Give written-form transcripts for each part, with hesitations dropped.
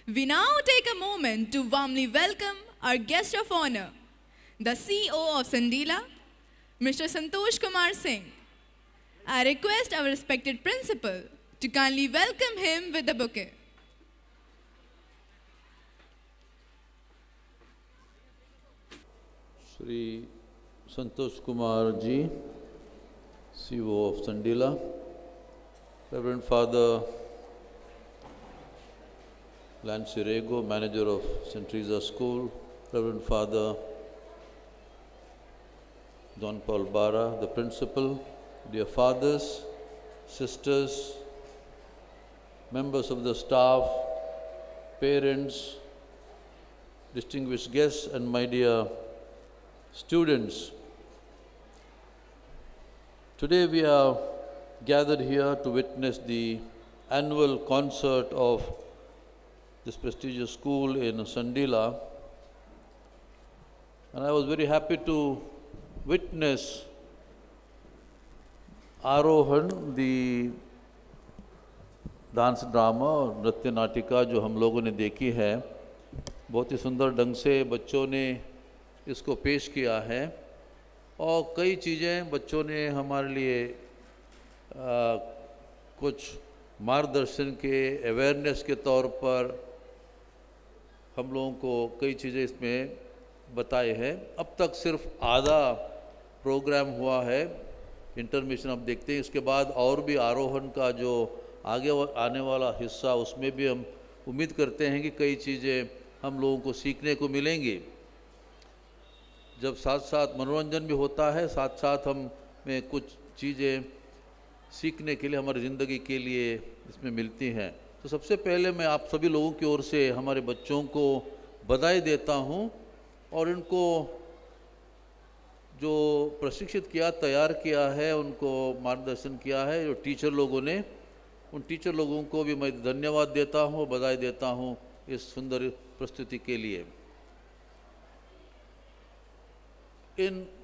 We now take a moment to warmly welcome our guest of honor, the CEO of Sandila, Mr. Santosh Kumar Singh. I request our respected principal to kindly welcome him with the bouquet. Shri Santosh Kumar ji, CEO of Sandila, Reverend Father Lance Rego, manager of St. Teresa School, Reverend Father John Paul Bara, the principal, dear fathers, sisters, members of the staff, parents, distinguished guests, and my dear students. Today we are gathered here to witness the annual concert of this prestigious school in Sandila, and I was very happy to witness Arohan, the dance drama और नृत्य नाटिका जो हम लोगों ने देखी है। बहुत ही सुंदर ढंग से बच्चों ने इसको पेश किया है और कई चीज़ें बच्चों ने हमारे लिए कुछ मार्गदर्शन के अवेयरनेस के तौर पर हम लोगों को कई चीज़ें इसमें बताए हैं। अब तक सिर्फ आधा प्रोग्राम हुआ है, इंटरमिशन अब देखते हैं। इसके बाद और भी आरोहण का जो आगे आने वाला हिस्सा, उसमें भी हम उम्मीद करते हैं कि कई चीज़ें हम लोगों को सीखने को मिलेंगी। जब साथ साथ मनोरंजन भी होता है, साथ साथ हमें कुछ चीज़ें सीखने के लिए, हमारी ज़िंदगी के लिए इसमें मिलती हैं। तो सबसे पहले मैं आप सभी लोगों की ओर से हमारे बच्चों को बधाई देता हूं और इनको जो प्रशिक्षित किया, तैयार किया है, उनको मार्गदर्शन किया है जो टीचर लोगों ने, उन टीचर लोगों को भी मैं धन्यवाद देता हूं, बधाई देता हूं इस सुंदर प्रस्तुति के लिए।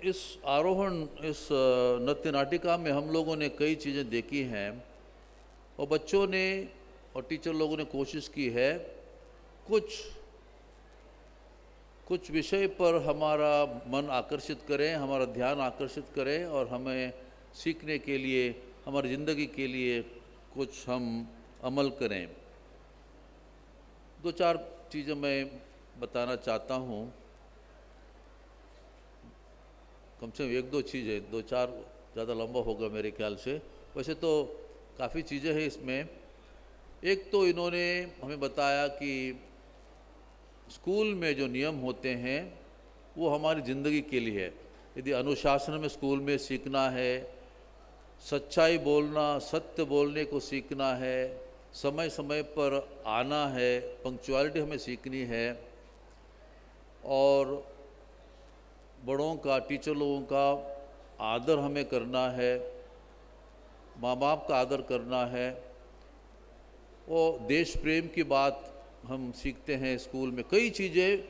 इस आरोहण, इस नृत्य नाटिका में हम लोगों ने कई चीज़ें देखी हैं और बच्चों ने और टीचर लोगों ने कोशिश की है कुछ विषय पर हमारा मन आकर्षित करें, हमारा ध्यान आकर्षित करें और हमें सीखने के लिए, हमारी ज़िंदगी के लिए कुछ हम अमल करें। दो चार चीज़ें मैं बताना चाहता हूँ, कम से कम एक दो चीज़ें, दो चार ज़्यादा लंबा होगा मेरे ख्याल से। वैसे तो काफ़ी चीज़ें हैं इसमें। एक तो इन्होंने हमें बताया कि स्कूल में जो नियम होते हैं वो हमारी ज़िंदगी के लिए है। यदि अनुशासन में स्कूल में सीखना है, सच्चाई बोलना, सत्य बोलने को सीखना है, समय समय पर आना है, पंक्चुअलिटी हमें सीखनी है और बड़ों का, टीचर लोगों का आदर हमें करना है, माँ बाप का आदर करना है और देश प्रेम की बात हम सीखते हैं स्कूल में। कई चीज़ें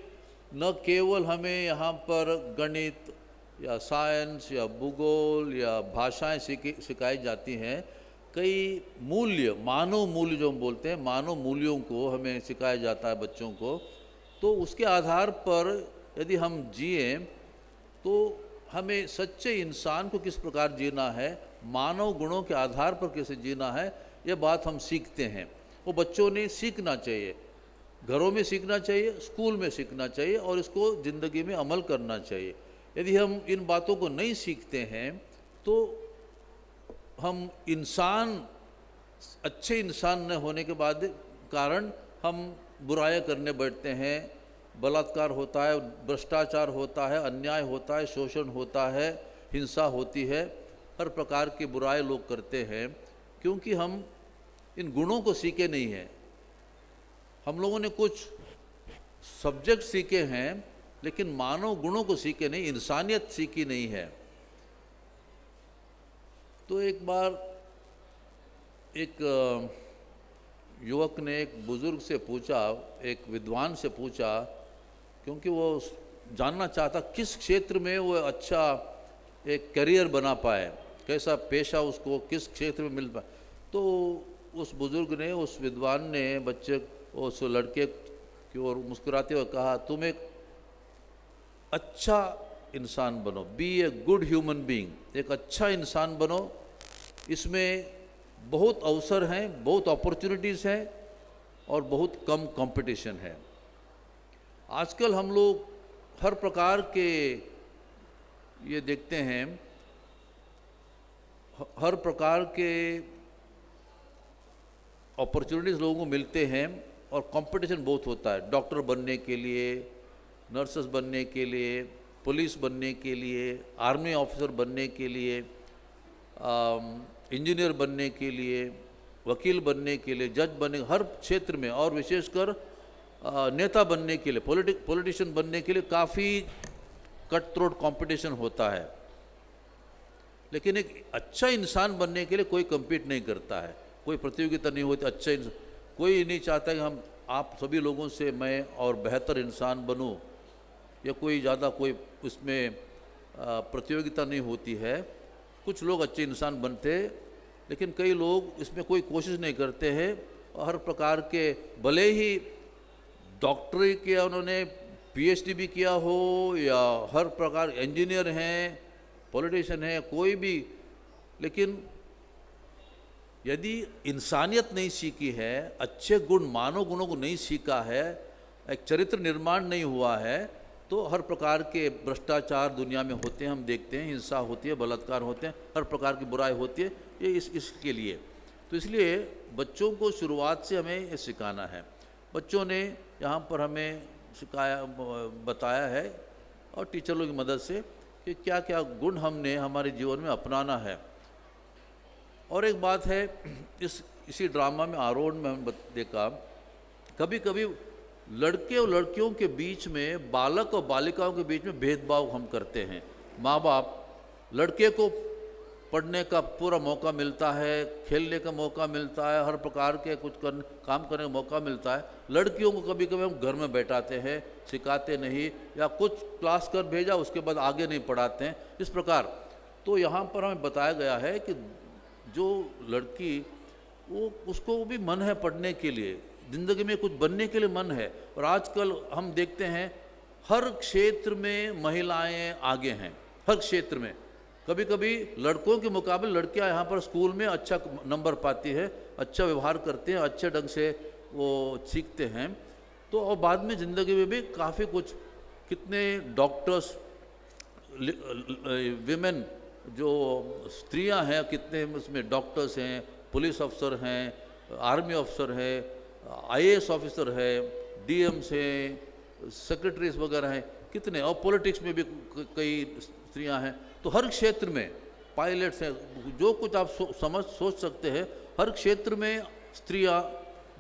न केवल हमें यहाँ पर गणित या साइंस या भूगोल या भाषाएं सिखाई जाती हैं, कई मूल्य, मानव मूल्य जो हम बोलते हैं, मानव मूल्यों को हमें सिखाया जाता है बच्चों को। तो उसके आधार पर यदि हम जिए तो हमें सच्चे इंसान को किस प्रकार जीना है, मानव गुणों के आधार पर कैसे जीना है, ये बात हम सीखते हैं। वो बच्चों ने सीखना चाहिए, घरों में सीखना चाहिए, स्कूल में सीखना चाहिए और इसको ज़िंदगी में अमल करना चाहिए। यदि हम इन बातों को नहीं सीखते हैं तो हम इंसान, अच्छे इंसान न होने के बाद कारण हम बुराइयां करने बैठते हैं। बलात्कार होता है, भ्रष्टाचार होता है, अन्याय होता है, शोषण होता है, हिंसा होती है, हर प्रकार की बुराई लोग करते हैं क्योंकि हम इन गुणों को सीखे नहीं हैं। हम लोगों ने कुछ सब्जेक्ट सीखे हैं लेकिन मानव गुणों को सीखे नहीं, इंसानियत सीखी नहीं है। तो एक बार एक युवक ने एक बुज़ुर्ग से पूछा, एक विद्वान से पूछा, क्योंकि वो जानना चाहता किस क्षेत्र में वो अच्छा एक करियर बना पाए, कैसा पेशा उसको किस क्षेत्र में मिल पाए। तो उस बुज़ुर्ग ने, उस विद्वान ने बच्चे उस लड़के की ओर मुस्कुराते हुए कहा, तुम एक अच्छा इंसान बनो, be a good human being, एक अच्छा इंसान बनो। इसमें बहुत अवसर हैं, बहुत अपॉर्चुनिटीज़ हैं और बहुत कम कंपटीशन है। आजकल हम लोग हर प्रकार के ये देखते हैं, हर प्रकार के अपॉर्चुनिटीज़ लोगों को मिलते हैं और कंपटीशन बहुत होता है। डॉक्टर बनने के लिए, नर्सेस बनने के लिए, पुलिस बनने के लिए, आर्मी ऑफिसर बनने के लिए, इंजीनियर बनने के लिए, वकील बनने के लिए, जज बनने, हर क्षेत्र में, और विशेषकर नेता बनने के लिए, पॉलिटिशियन बनने के लिए काफ़ी कट थ्रोट कंपटीशन होता है। लेकिन एक अच्छा इंसान बनने के लिए कोई compete नहीं करता है, कोई प्रतियोगिता नहीं होती। अच्छा इंसान कोई नहीं चाहता कि हम आप सभी लोगों से मैं और बेहतर इंसान बनूं, या कोई ज़्यादा कोई उसमें प्रतियोगिता नहीं होती है। कुछ लोग अच्छे इंसान बनते हैं, लेकिन कई लोग इसमें कोई कोशिश नहीं करते हैं। और हर प्रकार के, भले ही डॉक्टरी किया उन्होंने, PhD भी किया हो, या हर प्रकार इंजीनियर हैं, पॉलिटिशियन है, कोई भी, लेकिन यदि इंसानियत नहीं सीखी है, अच्छे गुण, मानव गुणों को नहीं सीखा है, एक चरित्र निर्माण नहीं हुआ है, तो हर प्रकार के भ्रष्टाचार दुनिया में होते हैं, हम देखते हैं, हिंसा होती है, बलात्कार होते हैं, हर प्रकार की बुराई होती है। ये इसके लिए, तो इसलिए बच्चों को शुरुआत से हमें ये सिखाना है। बच्चों ने यहाँ पर हमें सिखाया, बताया है, और टीचर लोगों की मदद से, कि क्या क्या गुण हमने हमारे जीवन में अपनाना है। और एक बात है, इसी ड्रामा में, आरोहण में हम देखा, कभी कभी लड़के और लड़कियों के बीच में, बालक और बालिकाओं के बीच में भेदभाव हम करते हैं। माँ बाप, लड़के को पढ़ने का पूरा मौका मिलता है, खेलने का मौका मिलता है, हर प्रकार के कुछ काम करने का मौका मिलता है। लड़कियों को कभी कभी हम घर में बैठाते हैं, सिखाते नहीं, या कुछ क्लास कर भेजा, उसके बाद आगे नहीं पढ़ाते हैं, इस प्रकार। तो यहाँ पर हमें बताया गया है कि जो लड़की, वो उसको भी मन है पढ़ने के लिए, ज़िंदगी में कुछ बनने के लिए मन है। और आजकल हम देखते हैं हर क्षेत्र में महिलाएं आगे हैं, हर क्षेत्र में। कभी कभी लड़कों के मुकाबले लड़कियां यहाँ पर स्कूल में अच्छा नंबर पाती है, अच्छा व्यवहार करते हैं, अच्छे ढंग से वो सीखते हैं। तो और बाद में ज़िंदगी में भी काफ़ी कुछ, कितने डॉक्टर्स, विमेन जो स्त्रियां हैं, कितने उसमें डॉक्टर्स हैं, पुलिस अफसर हैं, आर्मी अफसर हैं, IAS ऑफिसर है, DMs हैं, सेक्रेटरीज वगैरह हैं, कितने। और पॉलिटिक्स में भी कई स्त्रियां हैं। तो हर क्षेत्र में, पायलट्स हैं, जो कुछ आप सोच सकते हैं, हर क्षेत्र में स्त्रियां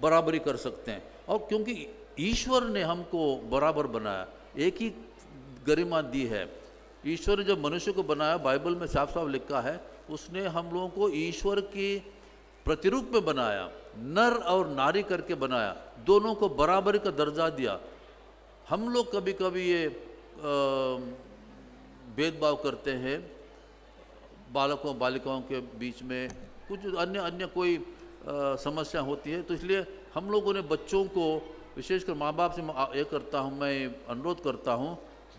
बराबरी कर सकते हैं। और क्योंकि ईश्वर ने हमको बराबर बनाया, एक ही गरिमा दी है। ईश्वर ने जब मनुष्य को बनाया, बाइबल में साफ साफ लिखा है, उसने हम लोगों को ईश्वर की प्रतिरूप में बनाया, नर और नारी करके बनाया, दोनों को बराबरी का दर्जा दिया। हम लोग कभी कभी ये भेदभाव करते हैं बालकों बालिकाओं के बीच में, कुछ अन्य कोई समस्या होती है। तो इसलिए हम लोगों ने बच्चों को, विशेषकर माँ बाप से ये करता हूँ, मैं अनुरोध करता हूँ,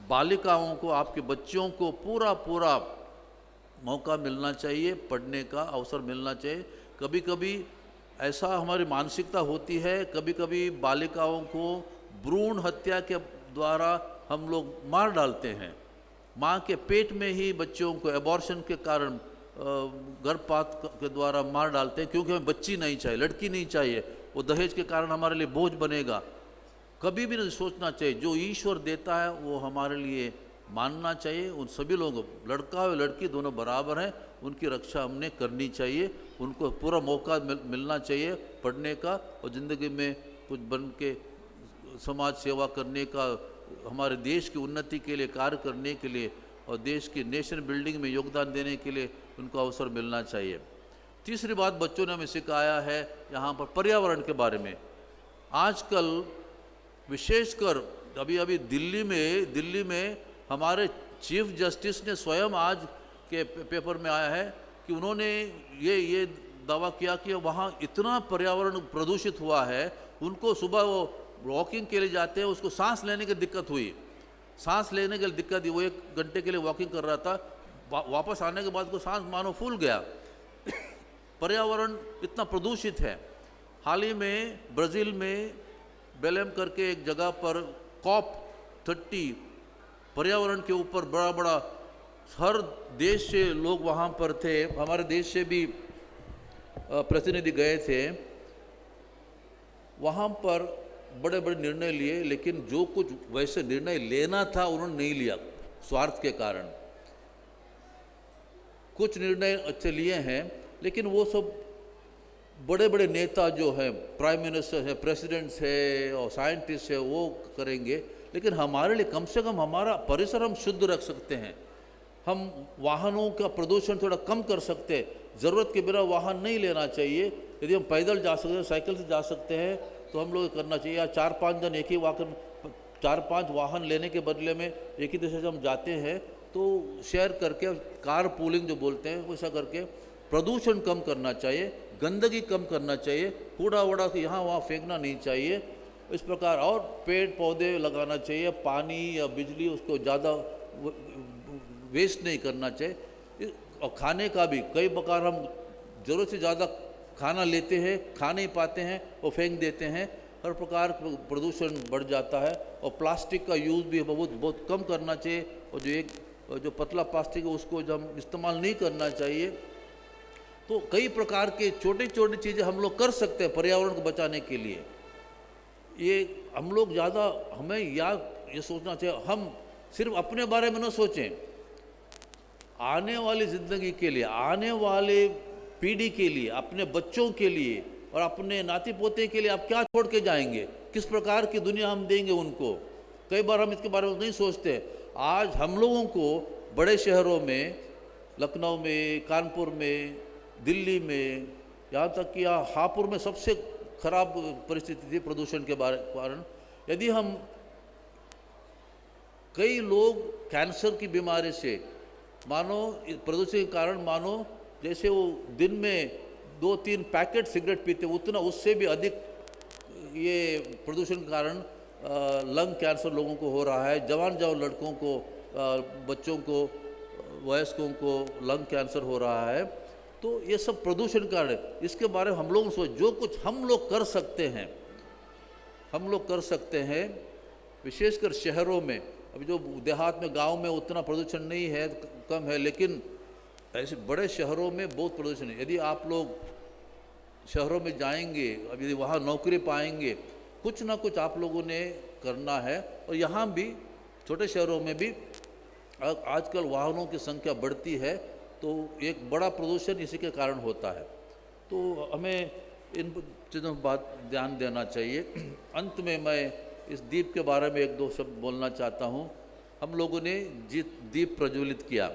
बालिकाओं को, आपके बच्चों को पूरा मौका मिलना चाहिए, पढ़ने का अवसर मिलना चाहिए। कभी कभी ऐसा हमारी मानसिकता होती है, कभी कभी बालिकाओं को भ्रूण हत्या के द्वारा हम लोग मार डालते हैं। माँ के पेट में ही बच्चों को एबॉर्शन के कारण, गर्भपात के द्वारा मार डालते हैं, क्योंकि हमें बच्ची नहीं चाहिए, लड़की नहीं चाहिए, वो दहेज के कारण हमारे लिए बोझ बनेगा। कभी भी नहीं सोचना चाहिए, जो ईश्वर देता है वो हमारे लिए मानना चाहिए। उन सभी लोगों को, लड़का और लड़की दोनों बराबर हैं, उनकी रक्षा हमने करनी चाहिए, उनको पूरा मौका मिलना चाहिए पढ़ने का, और ज़िंदगी में कुछ बन के समाज सेवा करने का, हमारे देश की उन्नति के लिए कार्य करने के लिए, और देश की नेशन बिल्डिंग में योगदान देने के लिए उनको अवसर मिलना चाहिए। तीसरी बात बच्चों ने हमें सिखाया है यहाँ पर पर्यावरण के बारे में। आजकल विशेषकर अभी दिल्ली में हमारे चीफ जस्टिस ने स्वयं आज के पेपर में आया है कि उन्होंने ये दावा किया कि वहाँ इतना पर्यावरण प्रदूषित हुआ है, उनको सुबह वो वॉकिंग के लिए जाते हैं, उसको सांस लेने की दिक्कत हुई, सांस लेने के लिए दिक्कत हुई। वो 1 घंटे के लिए वॉकिंग कर रहा था, वापस आने के बाद को सांस मानो फूल गया। पर्यावरण इतना प्रदूषित है। हाल ही में ब्राज़ील में बेलेम करके एक जगह पर COP30 पर्यावरण के ऊपर बड़ा बड़ा हर देश से लोग वहाँ पर थे, हमारे देश से भी प्रतिनिधि गए थे। वहाँ पर बड़े बड़े निर्णय लिए, लेकिन जो कुछ वैसे निर्णय लेना था उन्होंने नहीं लिया स्वार्थ के कारण। कुछ निर्णय अच्छे लिए हैं, लेकिन वो सब बड़े बड़े नेता जो हैं, प्राइम मिनिस्टर है, प्रेसिडेंट्स है और साइंटिस्ट है, वो करेंगे। लेकिन हमारे लिए कम से कम हमारा परिसर हम शुद्ध रख सकते हैं। हम वाहनों का प्रदूषण थोड़ा कम कर सकते हैं। ज़रूरत के बिना वाहन नहीं लेना चाहिए। यदि हम पैदल जा सकते हैं, साइकिल से जा सकते हैं, तो हम लोग करना चाहिए। या 4-5 जन एक ही 4-5 वाहन लेने के बदले में एक ही दिशा से हम जाते हैं, तो शेयर करके, कार पूलिंग जो बोलते हैं, वैसा करके प्रदूषण कम करना चाहिए, गंदगी कम करना चाहिए, कूड़ा वूड़ा यहाँ वहाँ फेंकना नहीं चाहिए। इस प्रकार और पेड़ पौधे लगाना चाहिए, पानी या बिजली उसको ज़्यादा वेस्ट नहीं करना चाहिए। और खाने का भी कई प्रकार हम ज़रूरत से ज़्यादा खाना लेते हैं, खा नहीं पाते हैं और फेंक देते हैं, हर प्रकार प्रदूषण बढ़ जाता है। और प्लास्टिक का यूज़ भी बहुत कम करना चाहिए। और जो पतला प्लास्टिक है उसको जब हम इस्तेमाल नहीं करना चाहिए। तो कई प्रकार के छोटी छोटी चीज़ें हम लोग कर सकते हैं पर्यावरण को बचाने के लिए। ये हम लोग ज़्यादा हमें ये सोचना चाहिए, हम सिर्फ अपने बारे में न सोचें, आने वाली ज़िंदगी के लिए, आने वाले पीढ़ी के लिए, अपने बच्चों के लिए और अपने नाती पोते के लिए आप क्या छोड़ के जाएंगे, किस प्रकार की दुनिया हम देंगे उनको। कई बार हम इसके बारे में नहीं सोचते। आज हम लोगों को बड़े शहरों में, लखनऊ में, कानपुर में, दिल्ली में, यहाँ तक कि यहाँ हापुड़ में सबसे खराब परिस्थिति थी प्रदूषण के कारण। यदि हम, कई लोग कैंसर की बीमारी से, मानो प्रदूषण के कारण, मानो जैसे वो दिन में 2-3 पैकेट सिगरेट पीते, उतना उससे भी अधिक ये प्रदूषण के कारण लंग कैंसर लोगों को हो रहा है। जवान लड़कों को, बच्चों को, वयस्कों को लंग कैंसर हो रहा है। तो ये सब प्रदूषण कारण है। इसके बारे में हम लोग सोच, जो कुछ हम लोग कर सकते हैं, हम लोग कर सकते हैं। विशेषकर शहरों में, अभी जो देहात में, गांव में उतना प्रदूषण नहीं है, कम है, लेकिन ऐसे बड़े शहरों में बहुत प्रदूषण है। यदि आप लोग शहरों में जाएंगे, अब यदि वहाँ नौकरी पाएंगे, कुछ ना कुछ आप लोगों ने करना है। और यहाँ भी छोटे शहरों में भी आजकल वाहनों की संख्या बढ़ती है, तो एक बड़ा प्रदूषण इसी के कारण होता है। तो हमें इन चीज़ों पर बात ध्यान देना चाहिए। अंत में मैं इस दीप के बारे में 1-2 शब्द बोलना चाहता हूँ। हम लोगों ने दीप प्रज्वलित किया।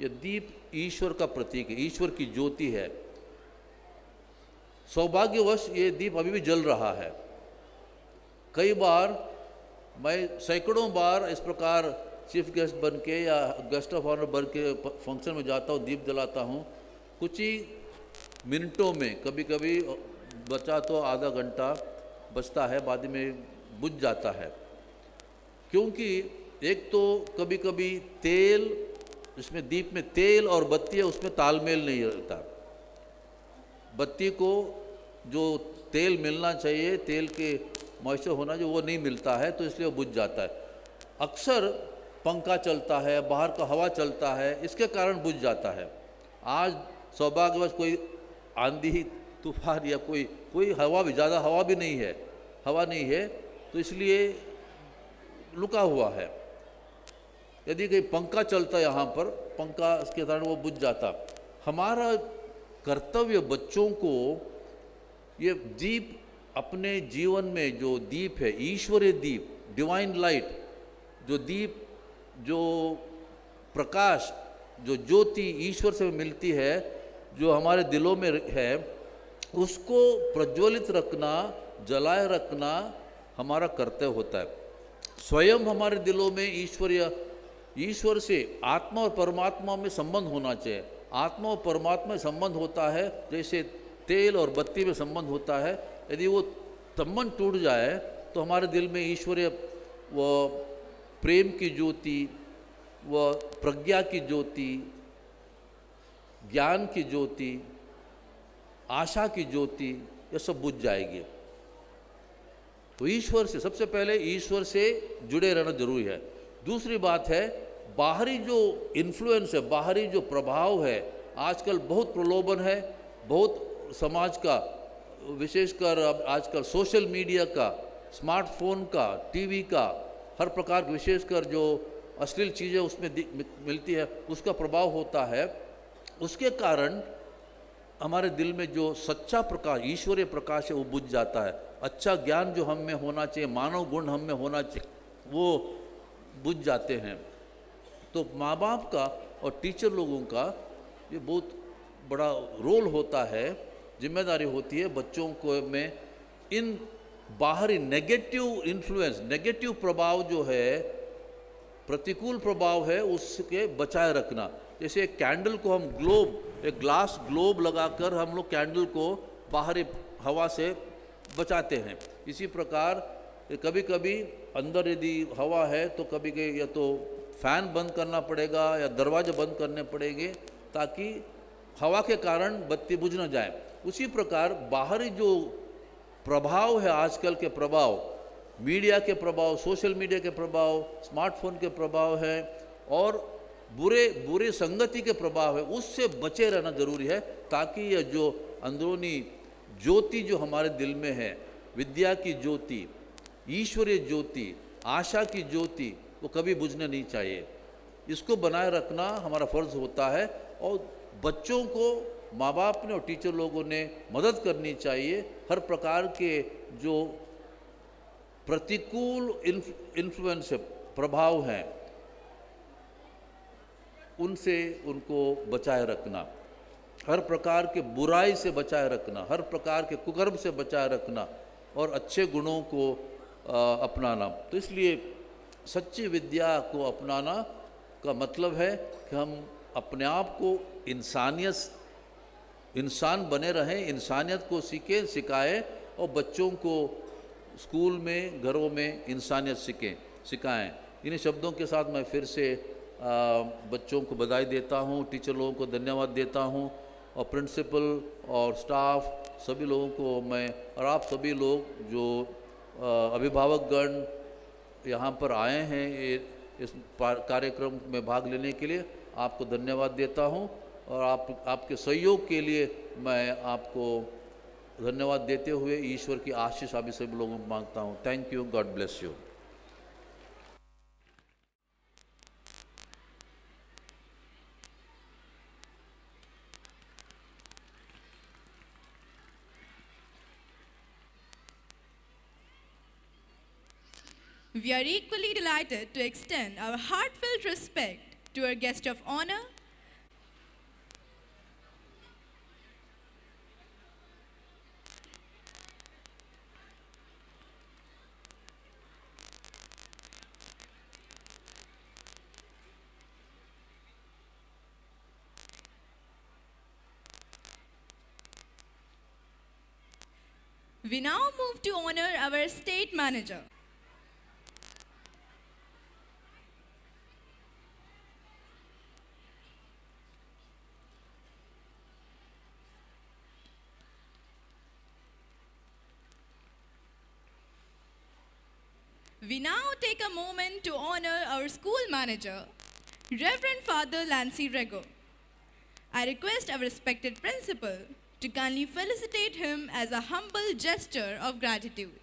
ये दीप ईश्वर का प्रतीक है, ईश्वर की ज्योति है। सौभाग्यवश ये दीप अभी भी जल रहा है। कई बार मैं सैकड़ों बार इस प्रकार चीफ गेस्ट बन के या गेस्ट ऑफ ऑनर बन के फंक्शन में जाता हूँ, दीप जलाता हूँ। कुछ ही मिनटों में, कभी कभी बचा तो आधा घंटा बचता है, बाद में बुझ जाता है। क्योंकि एक तो कभी कभी तेल, इसमें दीप में तेल और बत्ती है, उसमें तालमेल नहीं रहता। बत्ती को जो तेल मिलना चाहिए, तेल के मॉइस्चर होना जो, वो नहीं मिलता है, तो इसलिए वो बुझ जाता है। अक्सर पंखा चलता है, बाहर का हवा चलता है, इसके कारण बुझ जाता है। आज सौभाग्यवश कोई आंधी तूफान या कोई हवा भी, ज़्यादा हवा भी नहीं है, हवा नहीं है, तो इसलिए लुका हुआ है। यदि कहीं पंखा चलता यहाँ पर, पंखा इसके कारण वो बुझ जाता। हमारा कर्तव्य बच्चों को ये दीप, अपने जीवन में जो दीप है, ईश्वरीय दीप, डिवाइन लाइट, जो दीप, जो प्रकाश, जो ज्योति ईश्वर से मिलती है, जो हमारे दिलों में है, उसको प्रज्वलित रखना, जलाए रखना हमारा कर्तव्य होता है। स्वयं हमारे दिलों में ईश्वर से, आत्मा और परमात्मा में संबंध होना चाहिए। आत्मा और परमात्मा में संबंध होता है जैसे तेल और बत्ती में संबंध होता है। यदि वो संबंध टूट जाए तो हमारे दिल में ईश्वरीय वो प्रेम की ज्योति, वह प्रज्ञा की ज्योति, ज्ञान की ज्योति, आशा की ज्योति, ये सब बुझ जाएगी। तो ईश्वर से सबसे पहले ईश्वर से जुड़े रहना जरूरी है। दूसरी बात है बाहरी जो इन्फ्लुएंस है, बाहरी जो प्रभाव है, आजकल बहुत प्रलोभन है, बहुत समाज का, विशेषकर अब आजकल सोशल मीडिया का, स्मार्टफोन का, टीवी का, हर प्रकार की विशेषकर जो अश्लील चीज़ें उसमें मिलती है, उसका प्रभाव होता है। उसके कारण हमारे दिल में जो सच्चा प्रकाश, ईश्वरीय प्रकाश है, वो बुझ जाता है। अच्छा ज्ञान जो हम में होना चाहिए, मानव गुण हम में होना चाहिए, वो बुझ जाते हैं। तो माँ बाप का और टीचर लोगों का ये बहुत बड़ा रोल होता है, जिम्मेदारी होती है बच्चों को में इन बाहरी नेगेटिव इन्फ्लुएंस, नेगेटिव प्रभाव जो है, प्रतिकूल प्रभाव है, उसके बचाए रखना। जैसे एक कैंडल को हम ग्लोब, एक ग्लास ग्लोब लगाकर हम लोग कैंडल को बाहरी हवा से बचाते हैं, इसी प्रकार कभी कभी अंदर यदि हवा है तो कभी या तो फैन बंद करना पड़ेगा या दरवाजे बंद करने पड़ेंगे ताकि हवा के कारण बत्ती बुझ न जाए। उसी प्रकार बाहरी जो प्रभाव है, आजकल के प्रभाव, मीडिया के प्रभाव, सोशल मीडिया के प्रभाव, स्मार्टफोन के प्रभाव है और बुरे संगति के प्रभाव है, उससे बचे रहना जरूरी है ताकि यह जो अंदरूनी ज्योति जो हमारे दिल में है, विद्या की ज्योति, ईश्वरीय ज्योति, आशा की ज्योति, वो कभी बुझने नहीं चाहिए। इसको बनाए रखना हमारा फर्ज होता है और बच्चों को माँ बाप ने और टीचर लोगों ने मदद करनी चाहिए। हर प्रकार के जो प्रतिकूल इन्फ्लुएंस प्रभाव हैं उनसे उनको बचाए रखना, हर प्रकार के बुराई से बचाए रखना, हर प्रकार के कुकर्म से बचाए रखना और अच्छे गुणों को अपनाना। तो इसलिए सच्ची विद्या को अपनाना का मतलब है कि हम अपने आप को इंसान बने रहें, इंसानियत को सीखें, सिखाएं और बच्चों को स्कूल में, घरों में इंसानियत सिखाएं। इन्हीं शब्दों के साथ मैं फिर से बच्चों को बधाई देता हूँ, टीचर लोगों को धन्यवाद देता हूँ और प्रिंसिपल और स्टाफ सभी लोगों को मैं, और आप सभी लोग जो अभिभावकगण यहाँ पर आए हैं इस कार्यक्रम में भाग लेने के लिए, आपको धन्यवाद देता हूँ और आपके सहयोग के लिए मैं आपको धन्यवाद देते हुए ईश्वर की आशीष आप सभी लोगों को मांगता हूँ। Thank you, God bless you. We are equally delighted to extend our heartfelt respect to our guest of honor, we now move to honor our state manager. We now take a moment to honor our school manager, Reverend Father Lancy Rego. I request our respected principal to kindly felicitate him as a humble gesture of gratitude.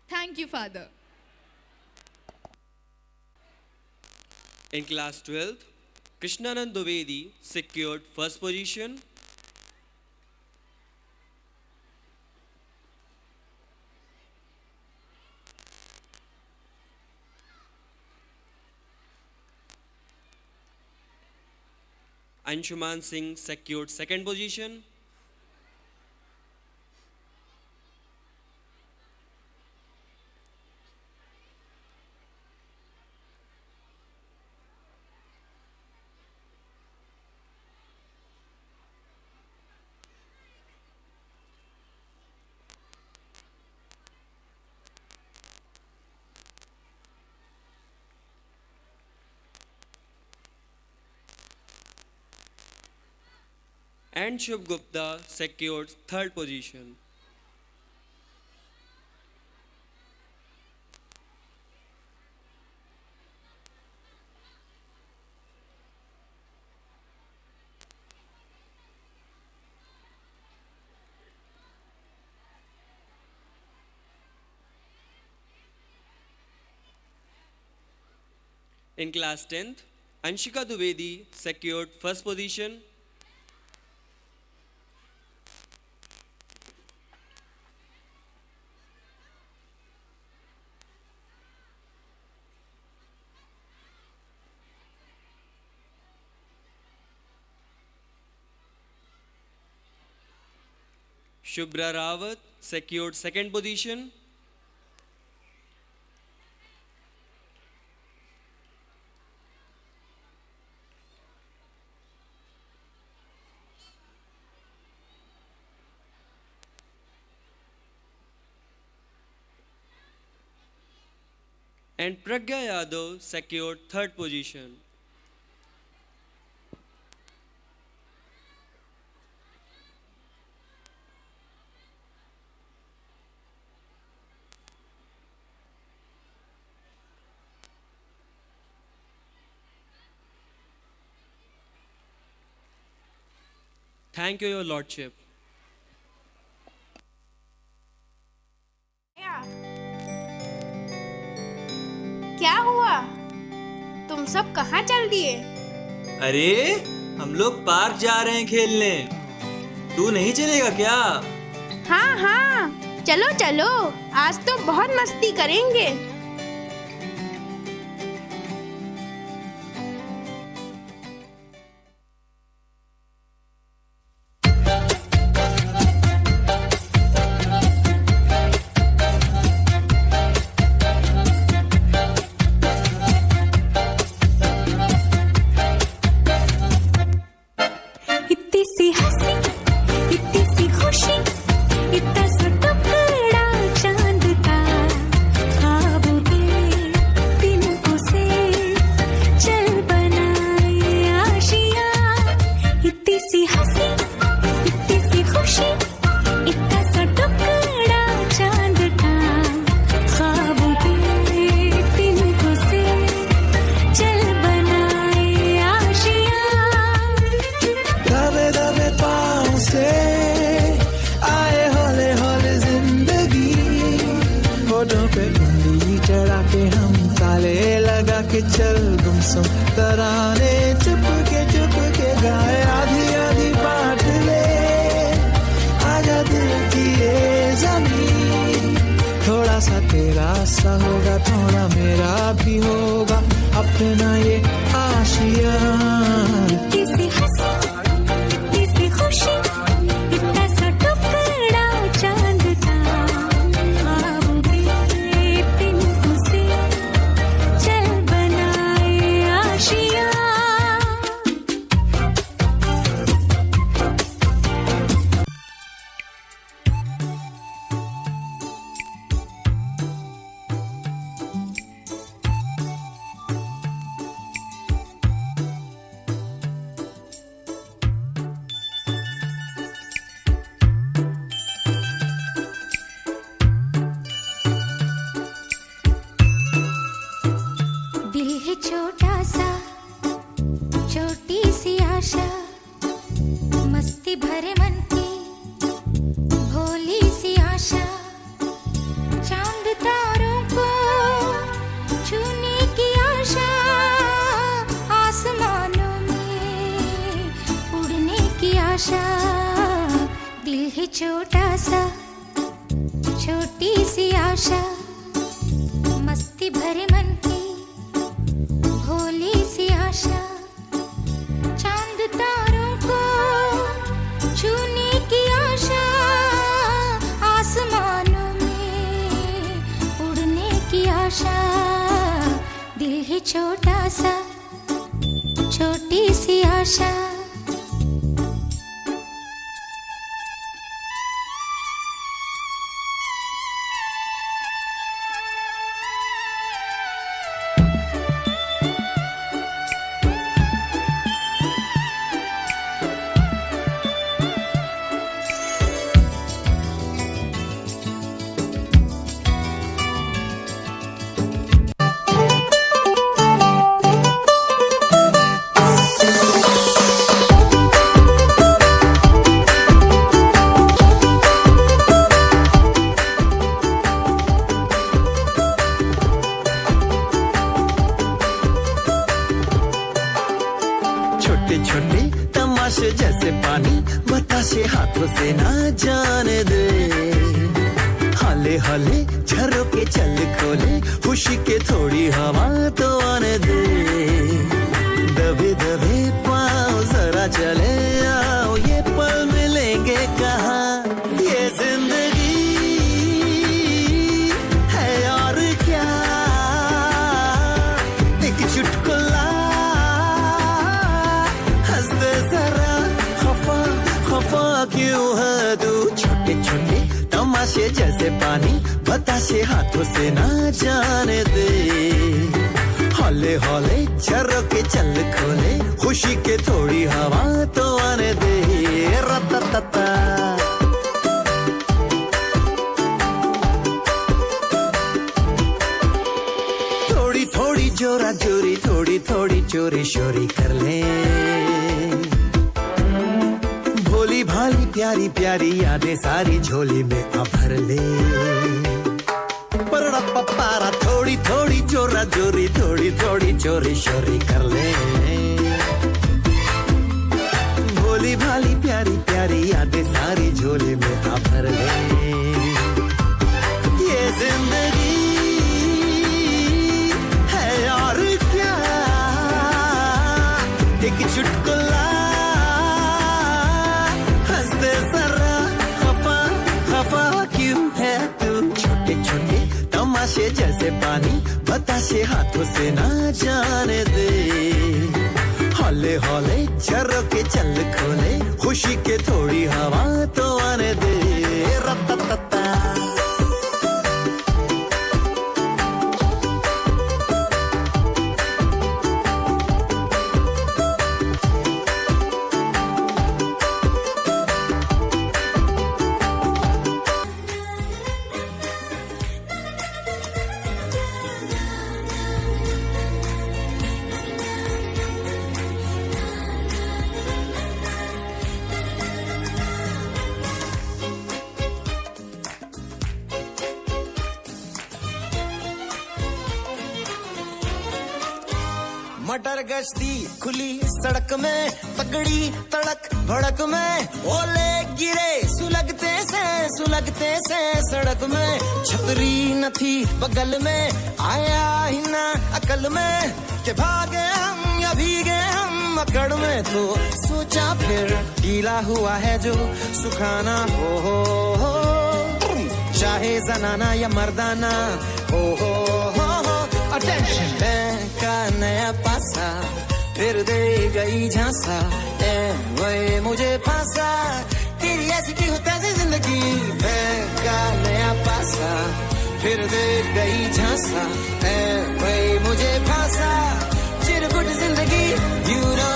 Thank you, Father. In class 12th, Krishnanand Dovedi secured first position. Anshuman Singh secured second position. And Shubh Gupta secured third position. In class 10th, Anshika Duvedi secured first position. Shubhra Rawat secured second position. And Pragya Yadav secured third position. Thank you, Your Lordship. क्या हुआ? तुम सब कहाँ चल दिए? अरे हम लोग पार्क जा रहे हैं खेलने। तू नहीं चलेगा क्या? हाँ हाँ, चलो चलो, आज तो बहुत मस्ती करेंगे। चल गुमसुम तराने चुप के गाए आधी आधी बात ले आजा दिल की ये जमीन थोड़ा सा तेरा सा होगा थोड़ा मेरा भी होगा अपना ये आशिया किसी हंसी किसी खुशी इतना सा टुकड़ा चांद का ख्वाब के तिनको से चल बनाए आशिया दिल है छोटा सा छोटी सी आशा मस्ती भरे मन की भोली सी आशा चांद तारों को छूने की आशा आसमानों में उड़ने की आशा दिल है छोटा सा छोटी सी आशा मस्ती भरे मन की भोली सी आशा चांद तारों आशा। छोटे छोटे तमाशे जैसे पानी बताशे हाथों से ना जाने दे। हाले हाले झरोके चल खोले खुशी के थोड़ी हवा तो आने दे। दबे दबे पाँव जरा चले आओ ये पल मिलेंगे कहाँ। ये जिंदगी है और क्या एक चुटकुला हंसते जरा खफा खफा क्यों है तू। छोटे छोटे तमाशे जैसे पानी बताशे हाथों से ना जाने दे। हौले हौले झरोके चल खोले खुशी के थोड़ी हवा तो आने दे। रततता थोड़ी थोड़ी जोरा जोरी थोड़ी थोड़ी चोरी शोरी कर ले। भोली भाली प्यारी प्यारी यादें सारी झोली में आ भर ले। परड़ा पपारा थोड़ी थोड़ी जोरा जोरी थोड़ी थोड़ी चोरी शोरी कर ले। भोली भाली प्यारी प्यारी यादें सारी झोली में आ भर ले। ये जिंदगी है और क्या एक चुटकुला हंसते जरा खफा खफा क्यों है तू। छोटे छोटे तमाशे जैसे पानी बताशे हाथों से ना जाने दे। हौले हौले झरोके चल खोले खुशी के थोड़ी हवा तो आने दे। रततता मटर गश्ती खुली सड़क में तगड़ी तड़क भड़क में ओले गिरे सुलगते से सड़क में। छतरी न थी बगल में आया ही ना अकल में कि भागे हम या भीगे हम अकड़ में। तो सोचा फिर गीला हुआ है जो सुखाना हो चाहे जनाना या मर्दाना हो। अटेंशन का नया पासा फिर दे गई झांसा ए वही मुझे फांसा। तेरी ऐसी की होता है जिंदगी का नया पासा फिर दे गई झांसा ए वही मुझे फांसा। चिरकुट जिंदगी यू नो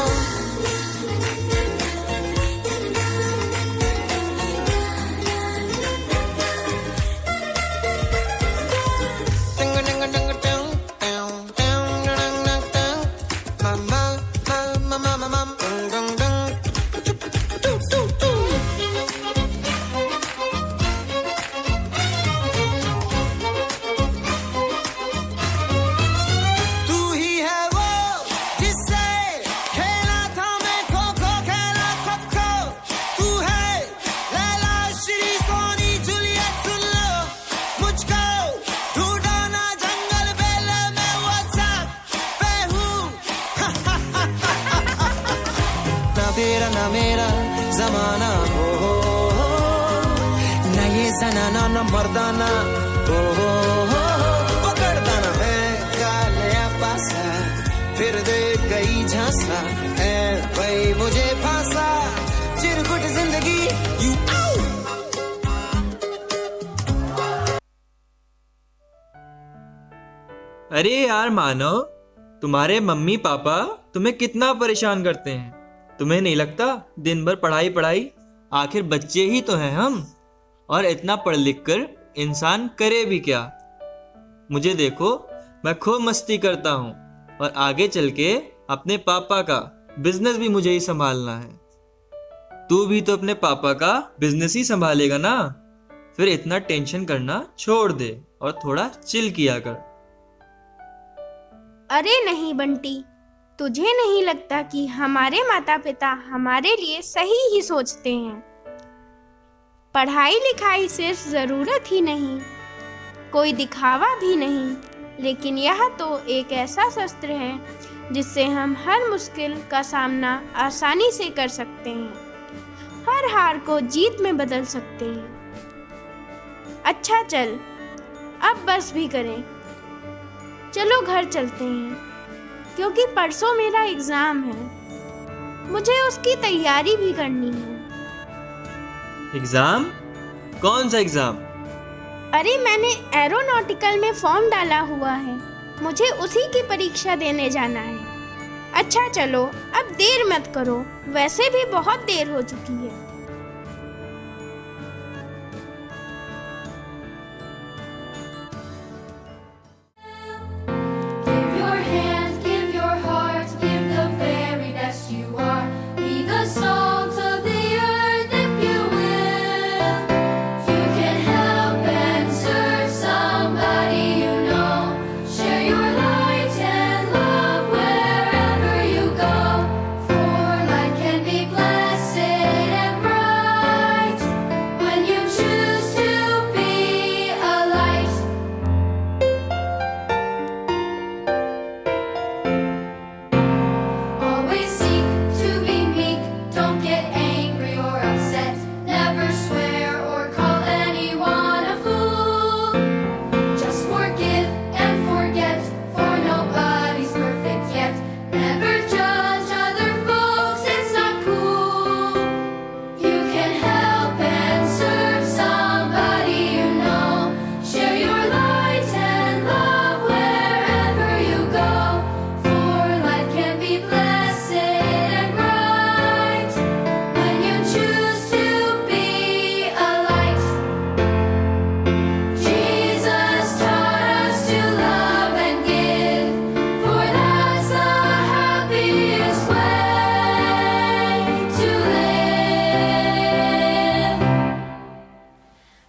तेरा ना मेरा जमाना हो न ये जनाना न मर्दाना हो पकड़दाना है का नया पासा फिर दे गई झांसा, ऐ भाई मुझे फांसा, चिरकुट जिंदगी यू आउ। अरे यार मानो, तुम्हारे मम्मी पापा तुम्हें कितना परेशान करते हैं। तुम्हें नहीं लगता दिन भर पढ़ाई पढ़ाई, आखिर बच्चे ही तो हैं हम, और इतना पढ़ लिख कर इंसान करे भी क्या। मुझे देखो, मैं खूब मस्ती करता हूँ और आगे चल के अपने पापा का बिजनेस भी मुझे ही संभालना है। तू भी तो अपने पापा का बिजनेस ही संभालेगा ना। फिर इतना टेंशन करना छोड़ दे और थोड़ा चिल किया कर। अरे नहीं बंटी, तुझे नहीं लगता कि हमारे माता पिता हमारे लिए सही ही सोचते हैं? पढ़ाई लिखाई सिर्फ जरूरत ही नहीं, कोई दिखावा भी नहीं, लेकिन यह तो एक ऐसा शस्त्र है जिससे हम हर मुश्किल का सामना आसानी से कर सकते हैं, हर हार को जीत में बदल सकते हैं। अच्छा चल, अब बस भी करें, चलो घर चलते हैं, क्योंकि परसों मेरा एग्जाम है, मुझे उसकी तैयारी भी करनी है। एग्जाम? कौन सा एग्जाम? अरे मैंने एरोनॉटिकल में फॉर्म डाला हुआ है, मुझे उसी की परीक्षा देने जाना है। अच्छा चलो, अब देर मत करो, वैसे भी बहुत देर हो चुकी है। Give your hand, give your heart, give the very best you are. Be the salt of the earth if you will. You can help and serve somebody you know. Share your light and love wherever you go. For life can be blessed and bright when you choose to be a light. Always seek to be meek, don't get angry or upset. Never swear or call anyone a fool. Just forgive and forget, for nobody's perfect yet. Never judge other folks, it's not cool. You can help and serve somebody you know. Share your light and love wherever you go. For life can be blessed and bright when you choose to be a light. Jesus taught us to love and give, for that's the happiest way to live.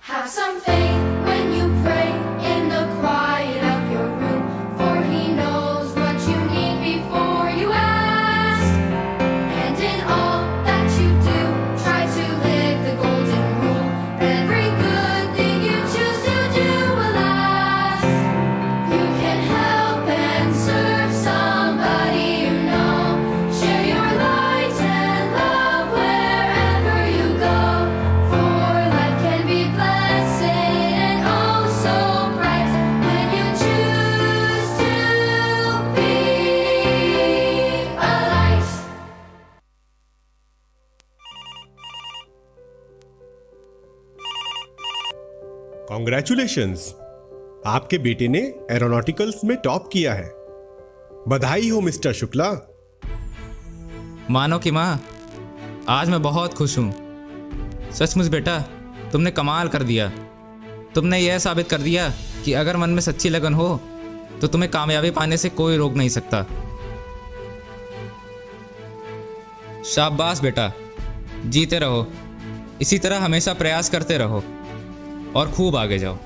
Have some faith when you pray in the quiet of your room, for He knows what you need before you ask. And in all that you do, try to live the golden rule. Every good thing you choose to do will last. You can help and serve somebody you know. Share your light and love wherever you go. For life can be blessed and oh so bright when you choose to be a light. Congratulations, आपके बेटे ने aeronauticals में top किया है। बधाई हो mister Shukla. मानो कि माँ, आज मैं बहुत खुश हूँ। सचमुच बेटा, तुमने कमाल कर दिया। तुमने यह साबित कर दिया कि अगर मन में सच्ची लगन हो तो तुम्हें कामयाबी पाने से कोई रोक नहीं सकता। शाबाश बेटा, जीते रहो, इसी तरह हमेशा प्रयास करते रहो और खूब आगे जाओ।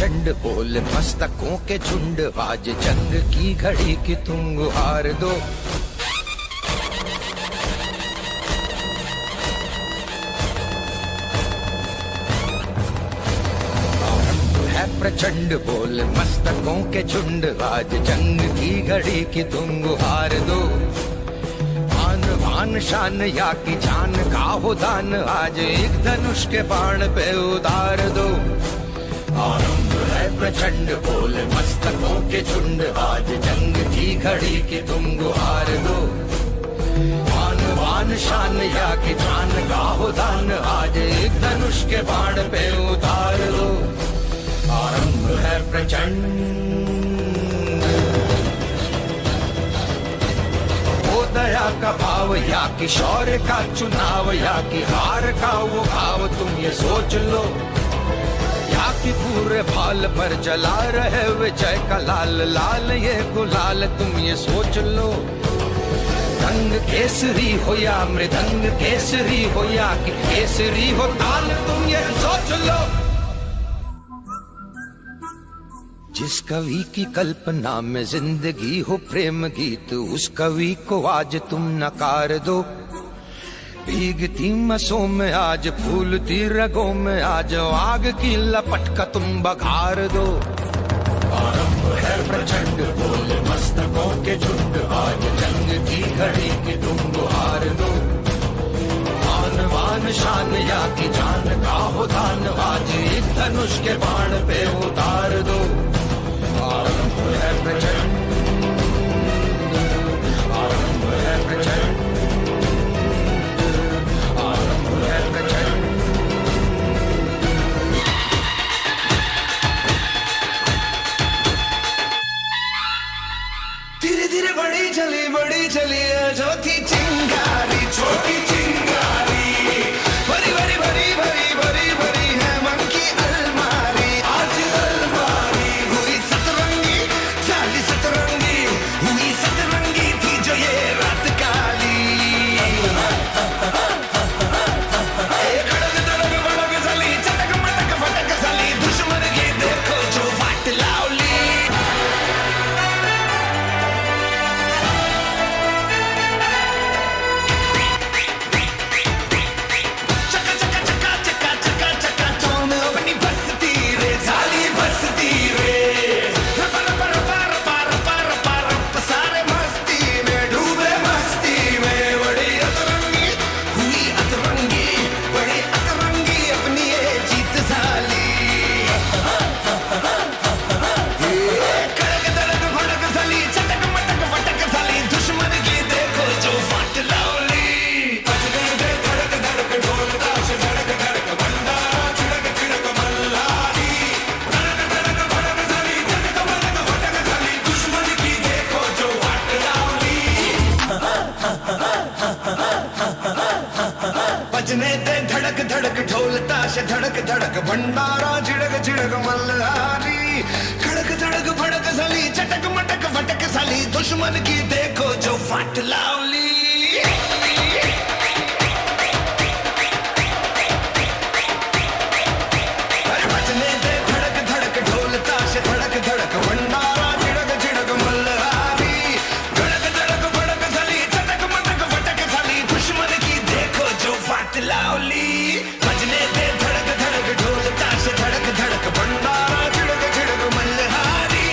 प्रचंड बोल मस्तकों के झुंड, आज जंग की घड़ी की तुम गुहार दो। है प्रचंड बोल मस्तकों के झुंड, आज जंग की घड़ी की तुम गुहार दो। आन बान शान या की जान का हो दान, आज एक धनुष के बाण पे उतार दो। आरंभ है प्रचंड बोल मस्तकों के झुंड, आज जंग की घड़ी की तुम गुहार दो। आन बान शान या की जान का हो दान, आज एक धनुष के बाण पे उतार दो। आरंभ है प्रचंड दया का भाव, या कि शौर्य का चुनाव, या कि हार का वो भाव तुम ये सोच लो। या कि पूरे भाल पर जला रहे विजय का लाल लाल ये गुलाल तुम ये सोच लो। रंग केसरी हो या मृदंग केसरी हो, या कि केसरी हो ताल तुम ये सोच लो। जिस कवि की कल्पना में जिंदगी हो प्रेम गीत, उस कवि को आज तुम नकार दो। भीगती मसों में आज फूलती रगों में आज, आग की लपट का तुम बघार दो। आरंभ है प्रचंड बोल मस्तकों के झुंड, आज जंग की घड़ी की तुम गुहार दो। आन बान शान या की जान का हो दान, आज एक धनुष के बाण पे उतार दो। आरंभ है प्रचंड, आरंभ है प्रचंड, आरंभ है प्रचंड। धीरे धीरे बड़ी चली जो थी चिंगारी, छोटी चिंगारी, भरी भरी भरी भरी भरी भरी है मन की अलमारी। आज अलमारी हुई सतरंगी, चाली सतरंगी हुई सतरंगी थी जो ये रात काली। खड़क दड़क भड़क चली, चटक मटक फटक चली, दुश्मन की देखो जो वाट लावली। बजने दे धड़क धड़क ढोल ताश धड़क धड़क, भंडारा झिड़क झिड़क मल्हारी। खड़क धड़क भड़क साली, चटक मटक फटक साली, दुश्मन की देखो जो फाट लावली। बजने दे धड़क धड़क ढोल ताश धड़क धड़क, भंडारा झिड़क झिड़क मल्हारी। खड़क धड़क भड़क साली, चटक मटक फटक साली, दुश्मन की देखो जो फाट लावली। बजने दे धड़क धड़क ढोल ताश धड़क धड़क, भंडारा झिड़क झिड़क मल्हारी।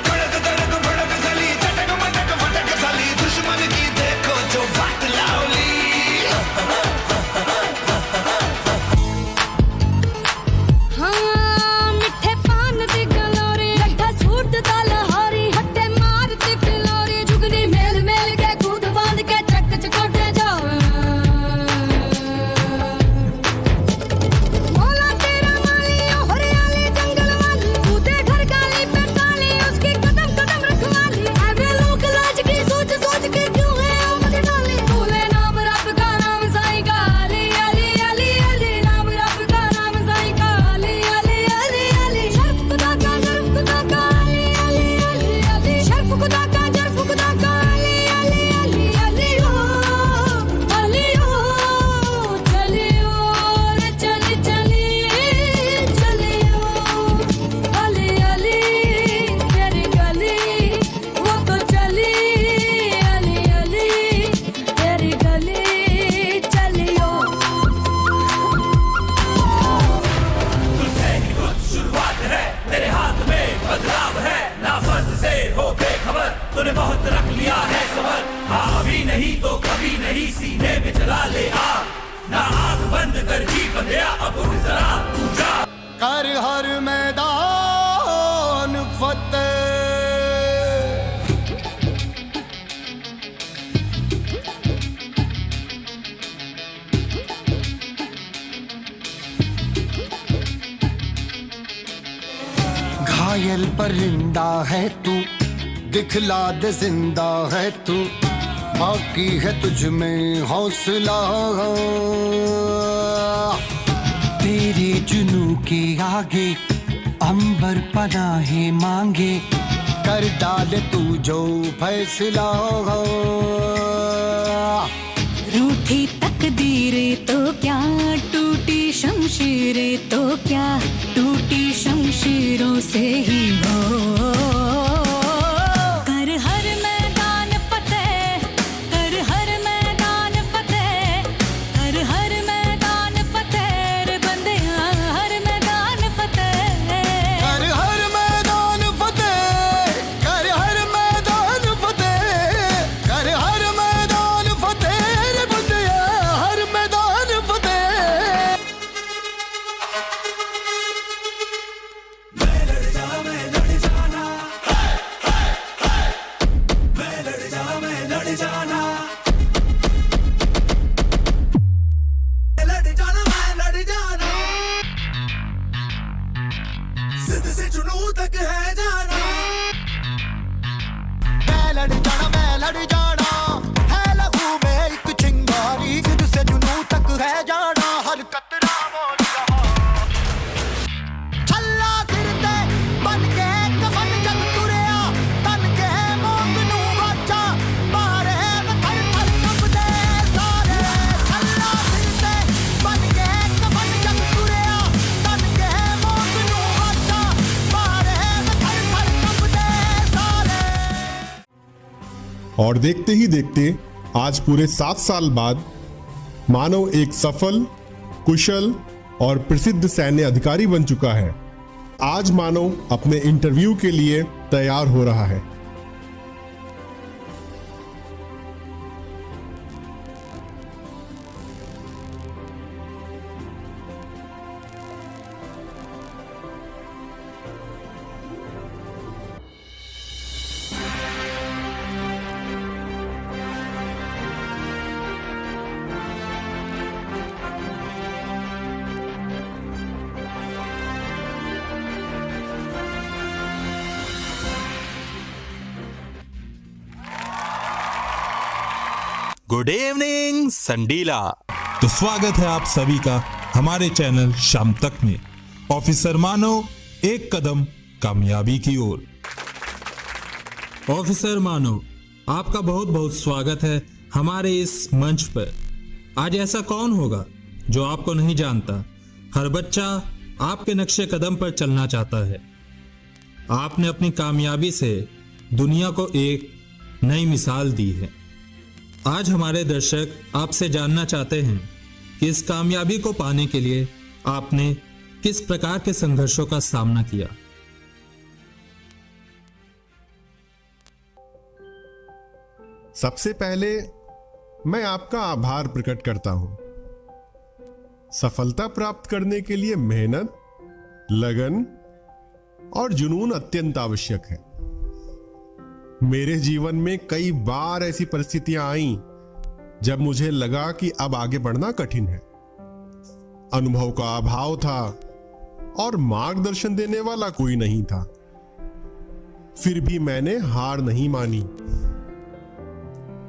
खड़क धड़क भड़क साली, चटक मटक फटक साली, दुश्मन की कर हर मैदान फतेह। घायल परिंदा है तू, दिखला दे जिंदा है तू, बाकी है तुझ में हौसला। तेरे जुनू के आगे अंबर पनाहे मांगे, कर डाल तू जो फैसला। रूठी तकदीरें तो क्या, टूटी शमशीरें तो क्या, टूटी शमशीरों से ही हो। कर हर मैदान फतेह, कर हर मैदान फतेह, कर हर मैदान फतेह रे बंदिया, हर मैदान फतेह। कर हर मैदान फतेह, कर हर मैदान फतेह, कर हर मैदान फतेह रे बंदिया, हर मैदान फतेह। मैं लड़ जाना है लहू में एक चिंगारी, सिर से जुनू तक है जाना, हर कतरा बोल रहा। छल्ला फिरते बन के कफन जब तुरिया, तन के मौत नू वाचा, मारे में थर थर कंबदे सारे। छल्ला फिरते बन के कफन जब तुरिया, तन के मौत नू वाचा, मारे में थर थर कंबदे सारे। और देखते ही देखते आज पूरे 7 साल बाद मानव एक सफल, कुशल और प्रसिद्ध सैन्य अधिकारी बन चुका है। आज मानव अपने इंटरव्यू के लिए तैयार हो रहा है। Good evening Sandila. तो स्वागत है आप सभी का हमारे चैनल शाम तक में। ऑफिसर मानव एक कदम कामयाबी की ओर। ऑफिसर मानव, आपका बहुत बहुत स्वागत है हमारे इस मंच पर। आज ऐसा कौन होगा जो आपको नहीं जानता। हर बच्चा आपके नक्शे कदम पर चलना चाहता है। आपने अपनी कामयाबी से दुनिया को एक नई मिसाल दी है। आज हमारे दर्शक आपसे जानना चाहते हैं कि इस कामयाबी को पाने के लिए आपने किस प्रकार के संघर्षों का सामना किया। सबसे पहले मैं आपका आभार प्रकट करता हूं। सफलता प्राप्त करने के लिए मेहनत, लगन और जुनून अत्यंत आवश्यक है। मेरे जीवन में कई बार ऐसी परिस्थितियां आईं जब मुझे लगा कि अब आगे बढ़ना कठिन है। अनुभव का अभाव था और मार्गदर्शन देने वाला कोई नहीं था। फिर भी मैंने हार नहीं मानी।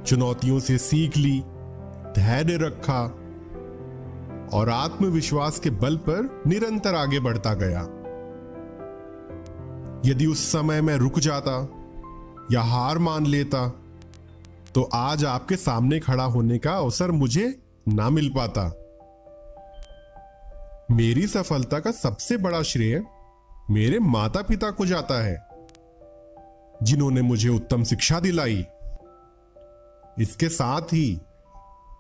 चुनौतियों से सीख ली, धैर्य रखा और आत्मविश्वास के बल पर निरंतर आगे बढ़ता गया। यदि उस समय मैं रुक जाता या हार मान लेता तो आज आपके सामने खड़ा होने का अवसर मुझे ना मिल पाता। मेरी सफलता का सबसे बड़ा श्रेय मेरे माता पिता को जाता है, जिन्होंने मुझे उत्तम शिक्षा दिलाई। इसके साथ ही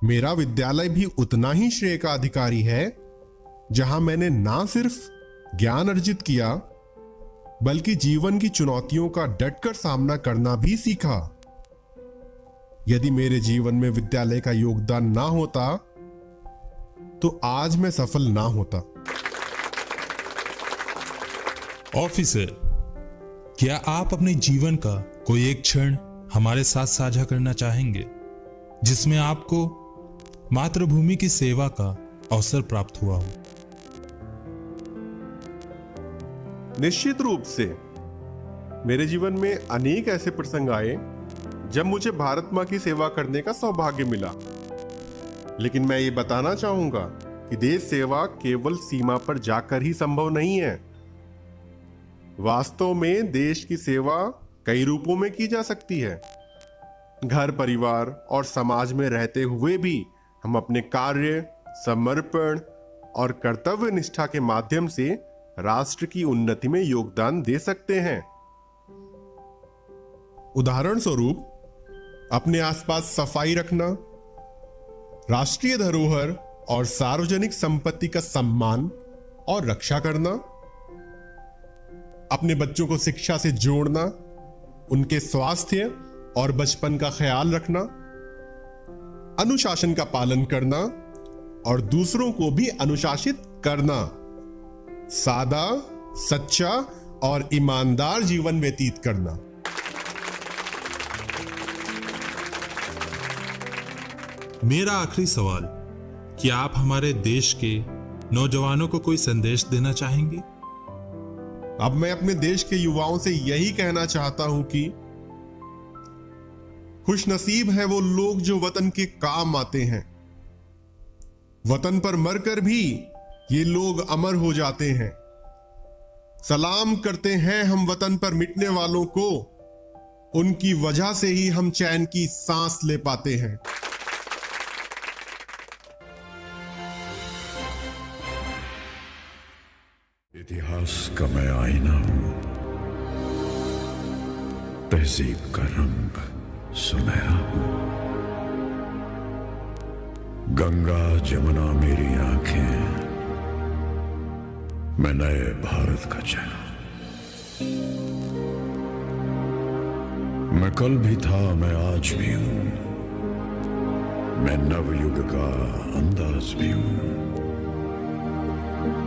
मेरा विद्यालय भी उतना ही श्रेय का अधिकारी है, जहां मैंने ना सिर्फ ज्ञान अर्जित किया बल्कि जीवन की चुनौतियों का डटकर सामना करना भी सीखा। यदि मेरे जीवन में विद्यालय का योगदान ना होता तो आज मैं सफल ना होता। ऑफिसर, क्या आप अपने जीवन का कोई एक क्षण हमारे साथ साझा करना चाहेंगे जिसमें आपको मातृभूमि की सेवा का अवसर प्राप्त हुआ हो? निश्चित रूप से मेरे जीवन में अनेक ऐसे प्रसंग आए जब मुझे भारत मां की सेवा करने का सौभाग्य मिला। लेकिन मैं ये बताना चाहूंगा कि देश सेवा केवल सीमा पर जाकर ही संभव नहीं है। वास्तव में देश की सेवा कई रूपों में की जा सकती है। घर, परिवार और समाज में रहते हुए भी हम अपने कार्य, समर्पण और कर्तव्य निष्ठा के माध्यम से राष्ट्र की उन्नति में योगदान दे सकते हैं। उदाहरण स्वरूप, अपने आसपास सफाई रखना, राष्ट्रीय धरोहर और सार्वजनिक संपत्ति का सम्मान और रक्षा करना, अपने बच्चों को शिक्षा से जोड़ना, उनके स्वास्थ्य और बचपन का ख्याल रखना, अनुशासन का पालन करना और दूसरों को भी अनुशासित करना, सादा, सच्चा और ईमानदार जीवन व्यतीत करना। मेरा आखिरी सवाल, क्या आप हमारे देश के नौजवानों को कोई संदेश देना चाहेंगे? अब मैं अपने देश के युवाओं से यही कहना चाहता हूं कि खुशनसीब हैं वो लोग जो वतन के काम आते हैं। वतन पर मरकर भी ये लोग अमर हो जाते हैं। सलाम करते हैं हम वतन पर मिटने वालों को, उनकी वजह से ही हम चैन की सांस ले पाते हैं। इतिहास का मैं आईना हूं, तहजीब का रंग सुनहरा हूं। गंगा जमुना मेरी आंखें, मैं नए भारत का चेहरा। मैं कल भी था, मैं आज भी हूं, मैं नवयुग का अंदाज भी हूं।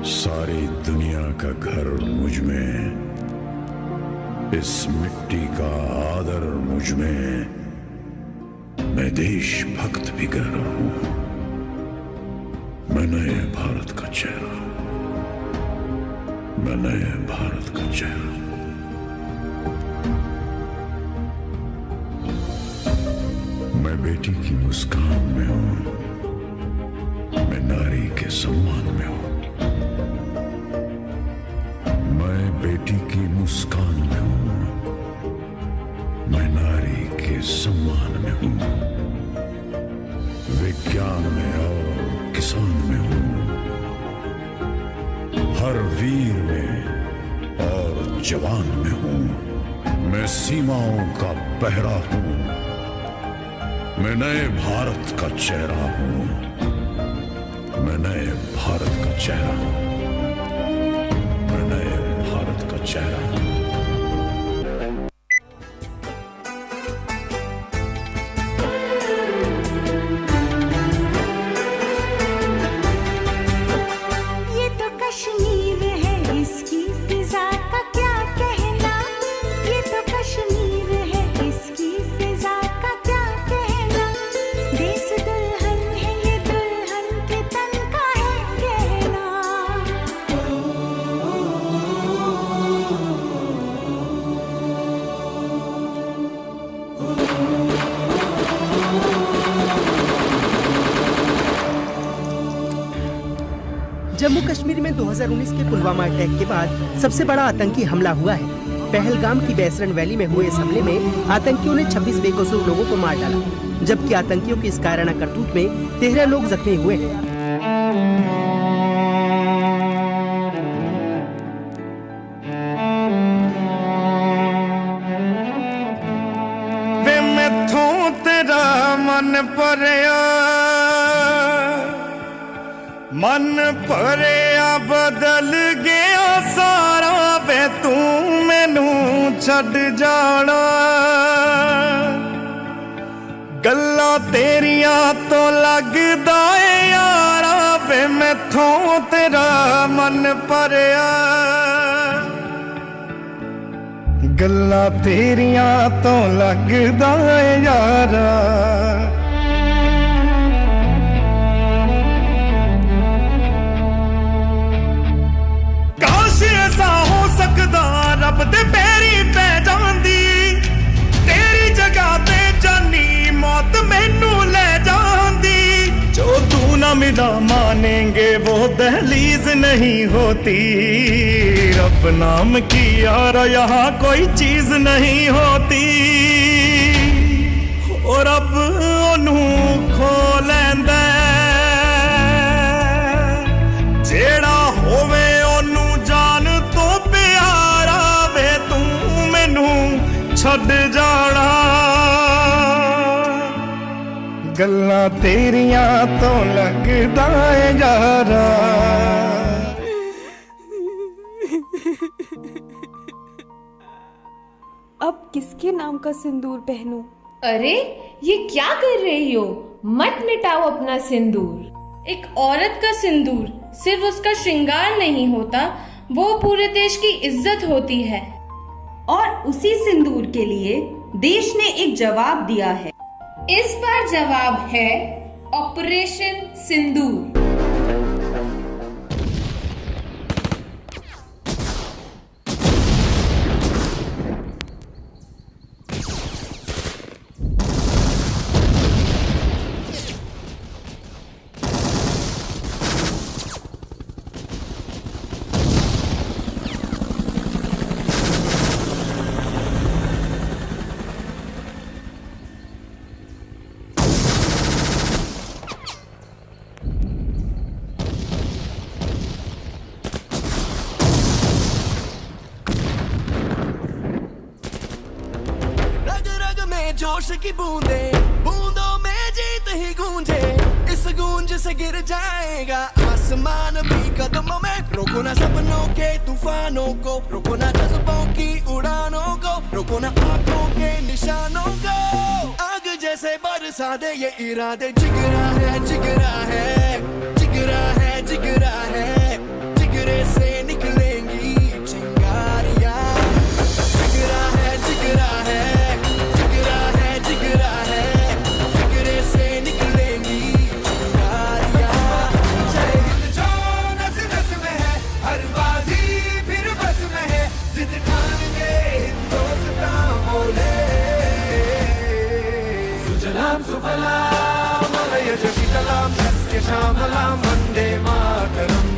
सारी दुनिया का घर मुझ में, इस मिट्टी का आदर मुझ में। मैं देशभक्त भी गहरा हूं, मैं नए भारत का चेहरा, मैं नए भारत का चेहरा। मैं बेटी की मुस्कान में हूं, मैं नारी के सम्मान में हूं। बेटी की मुस्कान में हूं, मैं नारी के सम्मान में हूं। विज्ञान में और किसान में हूं, हर वीर में और जवान में हूं। मैं सीमाओं का पहरा हूं, मैं नए भारत का चेहरा हूं, मैं नए भारत का चेहरा हूं, मैं नए भारत का चेहरा। ये तो कश्मीर है, इसकी फिजा का क्या कहना। ये तो कश्मीर है, इसकी फिजा का क्या कहना। देश दुल्हन है, ये दुल्हन के तन का है कहना। जम्मू कश्मीर में 2019 के पुलवामा अटैक के बाद सबसे बड़ा आतंकी हमला हुआ है। पहलगाम की बैसरन वैली में हुए इस हमले में आतंकियों ने 26 बेकसूर लोगों को मार डाला, जबकि आतंकियों की इस कायराना करतूत में 13 लोग जख्मी हुए हैं। वे मैथों तेरा मन भरिया, मन भरिया बदल गया सारा। वे तू मैनू छड़ जाना, गल्लां तेरियां तो लगदा ए यारा वे मैथों तेरा मन भरिया गल्लां तेरियां तो लगदा ए यारा काश ऐसा हो सकदा रब दे पैरी पै जांदी तेरी जगह ते जानी मौत मैनू ले जांदी जो तू ना मिला मानेंगे वो दहलीज नहीं होती रब नाम की यार यहाँ कोई चीज नहीं होती और अब ओनू खो लैंदा जेड़ा होवे ओनू जान तो प्यारा वे तू मैनू छड़ जाना गल्लां तेरियां तो लगदा ए यारा अब किसके नाम का सिंदूर पहनूं? अरे ये क्या कर रही हो? मत मिटाओ अपना सिंदूर। एक औरत का सिंदूर सिर्फ उसका श्रृंगार नहीं होता, वो पूरे देश की इज्जत होती है। और उसी सिंदूर के लिए देश ने एक जवाब दिया है। इस बार जवाब है ऑपरेशन सिंदूर। जोश की बूंदे बूंदों में जीत ही गूंजे इस गूंज से गिर जाएगा आसमान भी कदमों में रोको ना सपनों के तूफानों को रोको ना जज्बों की उड़ानों को रोको ना आंखों के निशानों को आग जैसे बरसा दे ये इरादे जिगरा है जिगरा है जिगरा है जिगरा है जिगरे से निकलेंगी चिंगारियां जिगरा है जिगरा है श्यामलां वन्दे मातरम्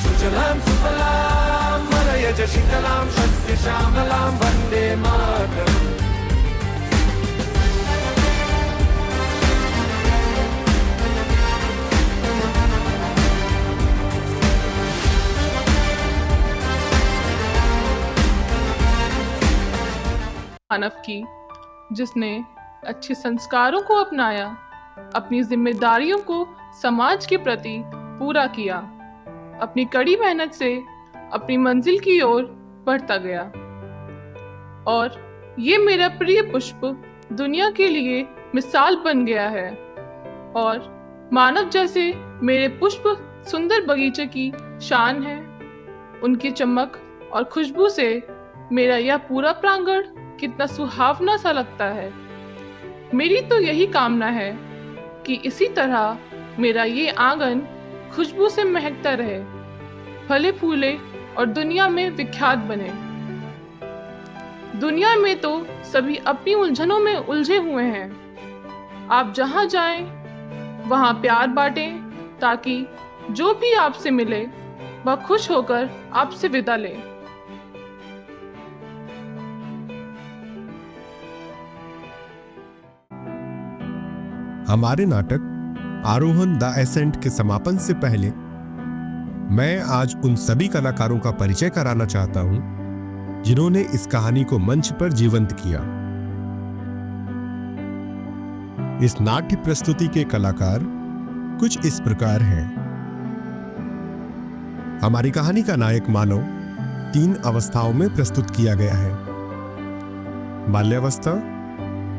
सुजलां सुफलां मलयज शीतलां शस्य श्यामलां वन्दे मातरम् मानव की जिसने अच्छे संस्कारों को अपनाया, अपनी जिम्मेदारियों को समाज के प्रति पूरा किया, अपनी कड़ी मेहनत से अपनी मंजिल की ओर बढ़ता गया। और ये मेरा प्रिय पुष्प दुनिया के लिए मिसाल बन गया है और मानव जैसे मेरे पुष्प सुंदर बगीचे की शान है। उनकी चमक और खुशबू से मेरा यह पूरा प्रांगण कितना सुहावना सा लगता है। मेरी तो यही कामना है कि इसी तरह मेरा ये आंगन खुशबू से महकता रहे, फले फूले और दुनिया में विख्यात बने। दुनिया में तो सभी अपनी उलझनों में उलझे हुए हैं। आप जहां जाएं, वहां प्यार बांटें ताकि जो भी आपसे मिले वह खुश होकर आपसे विदा ले। हमारे नाटक आरोहण द एसेंट के समापन से पहले मैं आज उन सभी कलाकारों का परिचय कराना चाहता हूं जिन्होंने इस कहानी को मंच पर जीवंत किया। इस नाट्य प्रस्तुति के कलाकार कुछ इस प्रकार हैं। हमारी कहानी का नायक मानव 3 अवस्थाओं में प्रस्तुत किया गया है: बाल्यावस्था,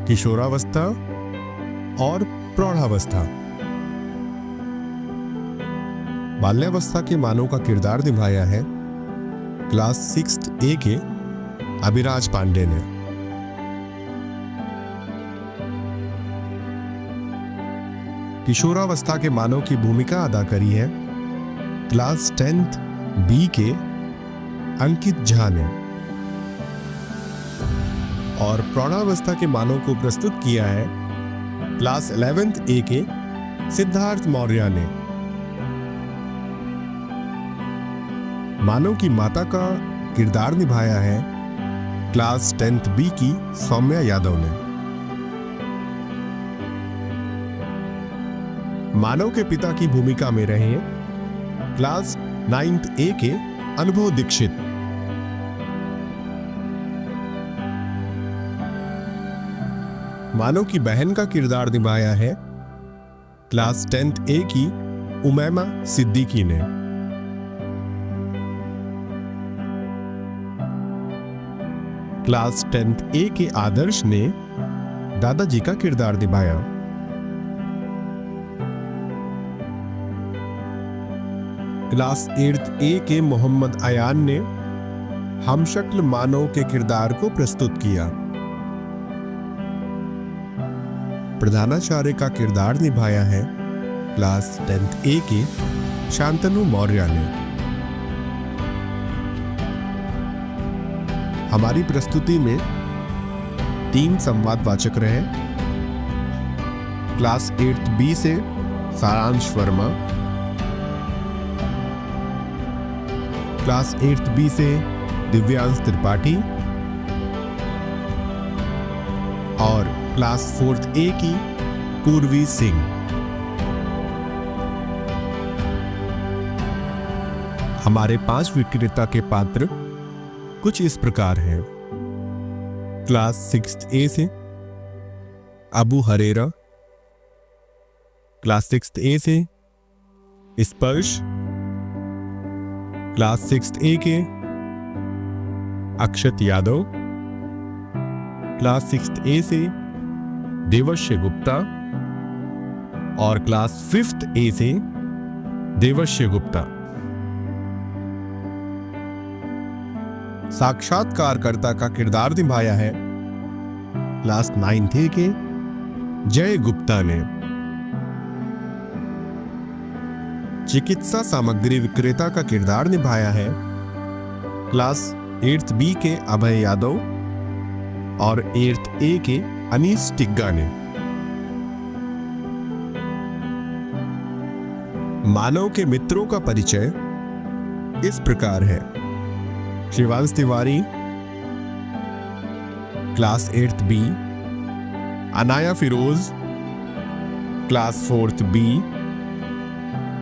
किशोरावस्था और प्रौढ़ावस्था। बाल्यावस्था के मानव का किरदार निभाया है क्लास 6th A के अभिराज पांडे ने। किशोरावस्था के मानव की भूमिका अदा करी है क्लास 10th B के अंकित झा ने, और प्रौढ़ावस्था के मानव को प्रस्तुत किया है क्लास 11th A के सिद्धार्थ मौर्य ने। मानव की माता का किरदार निभाया है क्लास 10th B की सौम्या यादव ने। मानव के पिता की भूमिका में रहे क्लास 9th A के अनुभव दीक्षित। मानव की बहन का किरदार निभाया है क्लास 10th A की उमैमा सिद्दीकी ने। क्लास 10th A के आदर्श ने दादाजी का किरदार निभाया। क्लास 8th A के मोहम्मद अयान ने हमशक्ल मानव के किरदार को प्रस्तुत किया। प्रधानाचार्य का किरदार निभाया है क्लास 10th A के शांतनु मौर्य ने। हमारी प्रस्तुति में 3 संवादवाचक रहे क्लास 8th B से सारांश वर्मा, क्लास 8th B से दिव्यांश त्रिपाठी और क्लास 4th A की पूर्वी सिंह। हमारे 5 विक्रेता के पात्र कुछ इस प्रकार हैं। क्लास 6th A से Abu Herrera, class 6th A से स्पर्श, क्लास 6th A के अक्षत यादव, क्लास 6th A से देवश्य गुप्ता और क्लास 5th A से देवश्य गुप्ता। साक्षात्कारकर्ता का किरदार निभाया है क्लास 9th A के जय गुप्ता ने। चिकित्सा सामग्री विक्रेता का किरदार निभाया है क्लास 8th B के अभय यादव और 8th A के अनीस टिग्गा ने। मानव के मित्रों का परिचय इस प्रकार है। Shivansh Tiwari class 8th B, Anaya Firoz class 4th B,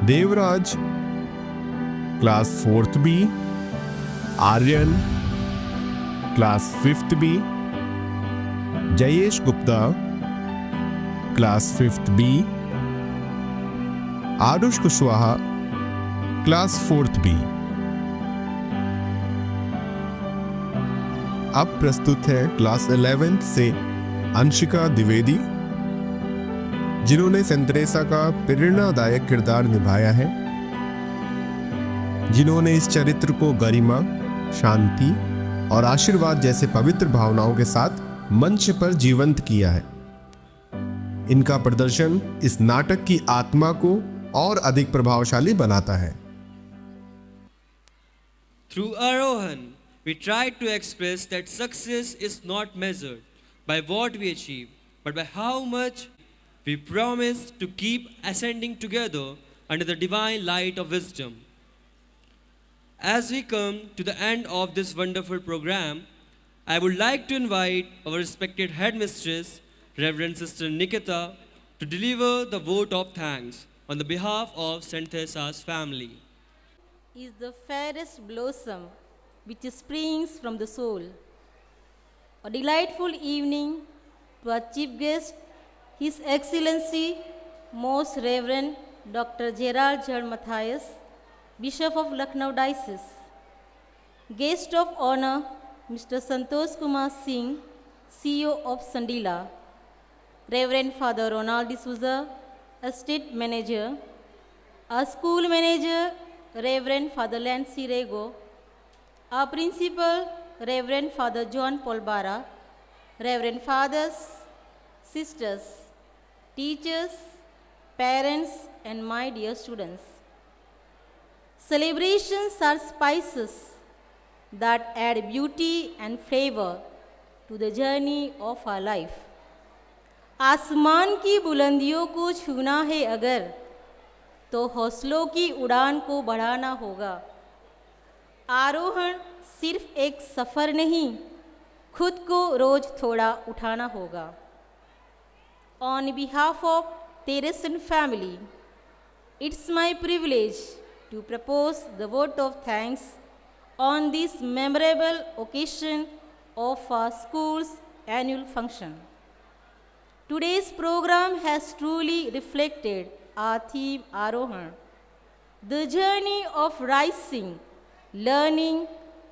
Devraj class 4th B, Aryan class 5th B, Jayesh Gupta class 5th B, Aarush Kushwaha class 4th B। अब प्रस्तुत है क्लास 11th से अंशिका द्विवेदी, जिन्होंने सेंतरेसा का प्रेरणादायक किरदार निभाया है, जिन्होंने इस चरित्र को गरिमा, शांति और आशीर्वाद जैसे पवित्र भावनाओं के साथ मंच पर जीवंत किया है। इनका प्रदर्शन इस नाटक की आत्मा को और अधिक प्रभावशाली बनाता है। Through Arohan, we tried to express that success is not measured by what we achieve, but by how much we promise to keep ascending together under the divine light of wisdom. As we come to the end of this wonderful program, I would like to invite our respected headmistress, Reverend Sister Nikita, to deliver the vote of thanks on the behalf of St. Theresa's family. Is the fairest blossom which springs from the soul. A delightful evening to our chief guest, His Excellency, Most Reverend Dr. Gerald Jhar Matthias, Bishop of Lucknow Diocese. Guest of honor, Mr. Santosh Kumar Singh, CEO of Sandila, Reverend Father Ronald D'Souza, Estate Manager, our school manager, Reverend Father Lancy Rego, our principal, Reverend Father John Paul Bara, Reverend Fathers, sisters, teachers, parents, and my dear students. Celebrations are spices that add beauty and flavor to the journey of our life. आसमान की बुलंदियों को छूना है अगर, तो हौसलों की उड़ान को बढ़ाना होगा। आरोहण सिर्फ एक सफ़र नहीं, खुद को रोज थोड़ा उठाना होगा। On behalf of Teresian family, it's my privilege to propose the vote of thanks on this memorable occasion of our school's annual function. Today's program has truly reflected our theme Arohan, the journey of rising, learning,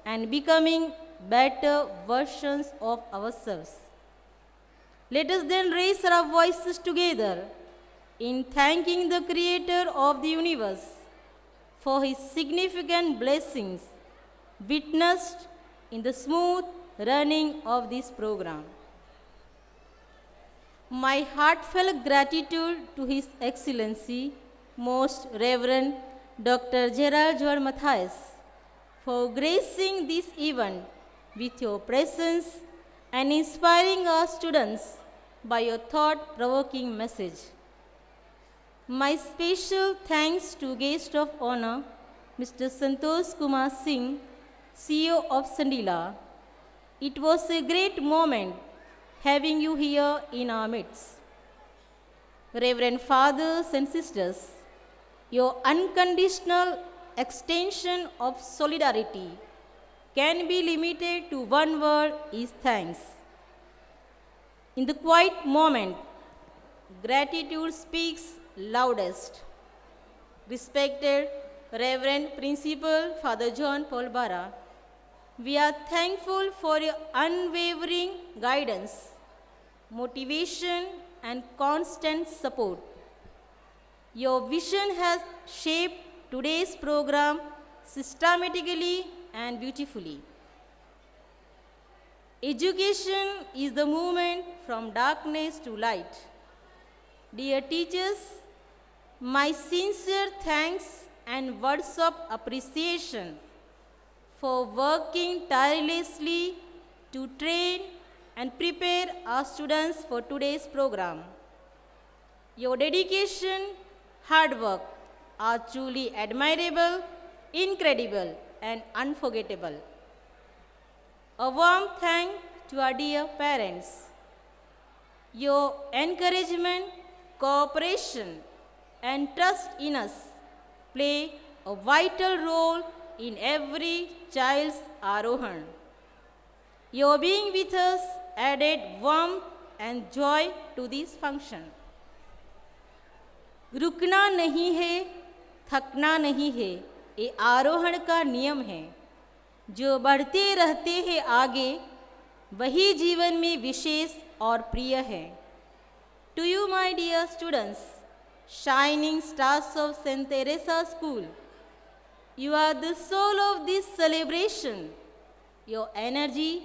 and becoming better versions of ourselves. Let us then raise our voices together in thanking the Creator of the universe for His significant blessings witnessed in the smooth running of this program. My heartfelt gratitude to His Excellency, Most Reverend Dr. Gerald Joel Matthias, for gracing this event with your presence and inspiring our students by your thought-provoking message. My special thanks to guest of honor, Mr. Santosh Kumar Singh, CEO of Sandila. It was a great moment having you here in our midst. Reverend Fathers and Sisters, your unconditional extension of solidarity can be limited to one word is thanks. In the quiet moment, gratitude speaks loudest. Respected Reverend Principal Father John Paul Bara, we are thankful for your unwavering guidance, motivation, and constant support. Your vision has shaped today's program systematically and beautifully. Education is the movement from darkness to light. Dear teachers, my sincere thanks and words of appreciation for working tirelessly to train and prepare our students for today's program. Your dedication, hard work are truly admirable, incredible, and unforgettable. A warm thank to our dear parents. Your encouragement, cooperation, and trust in us play a vital role in every child's Arohan. Your being with us added warmth and joy to this function. रुकना नहीं है, थकना नहीं है, ये आरोहण का नियम है। जो बढ़ते रहते हैं आगे, वही जीवन में विशेष और प्रिय है। To you, my dear students, shining stars of St. Teresa School, you are the soul of this celebration. Your energy,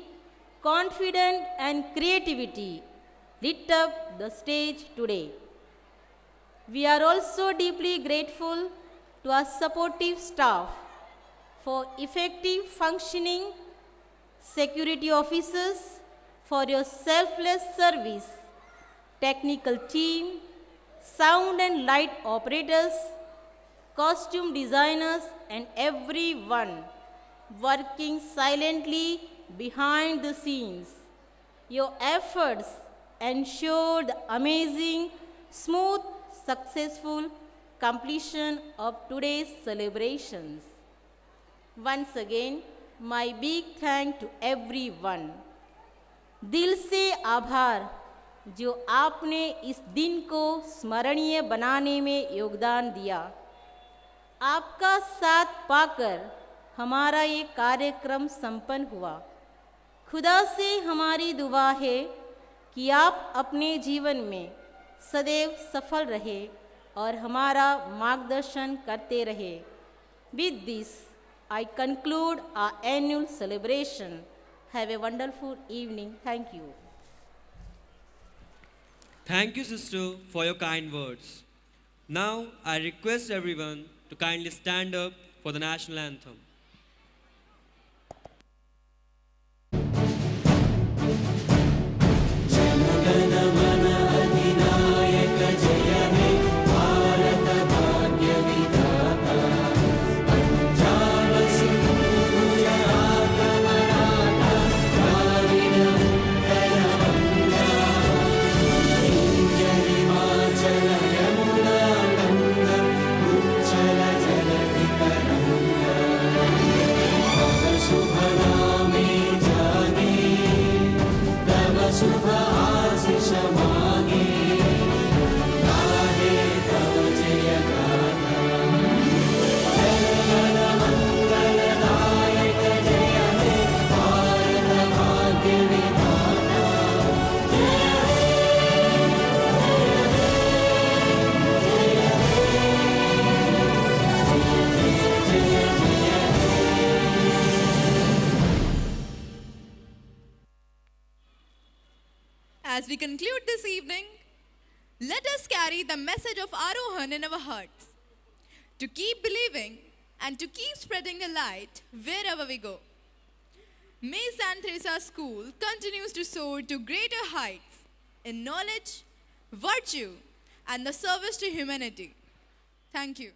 confidence, and creativity lit up the stage today. We are also deeply grateful to our supportive staff for effective functioning, security officers for your selfless service, technical team, sound and light operators, costume designers, and everyone working silently behind the scenes. Your efforts ensure the amazing, smooth, successful completion of today's celebrations. Once again, my big thank to everyone. दिल से आभार जो आपने इस दिन को स्मरणीय बनाने में योगदान दिया। आपका साथ पाकर हमारा ये कार्यक्रम संपन्न हुआ। खुदा से हमारी दुआ है कि आप अपने जीवन में सदैव सफल रहे और हमारा मार्गदर्शन करते रहे। With this, I conclude our annual celebration. Have a wonderful evening. Thank you. Thank you, sister, for your kind words. Now, I request everyone to kindly stand up for the national anthem. As we conclude this evening, let us carry the message of Arohan in our hearts, to keep believing and to keep spreading the light wherever we go. May St. Teresa School continues to soar to greater heights in knowledge, virtue, and the service to humanity. Thank you.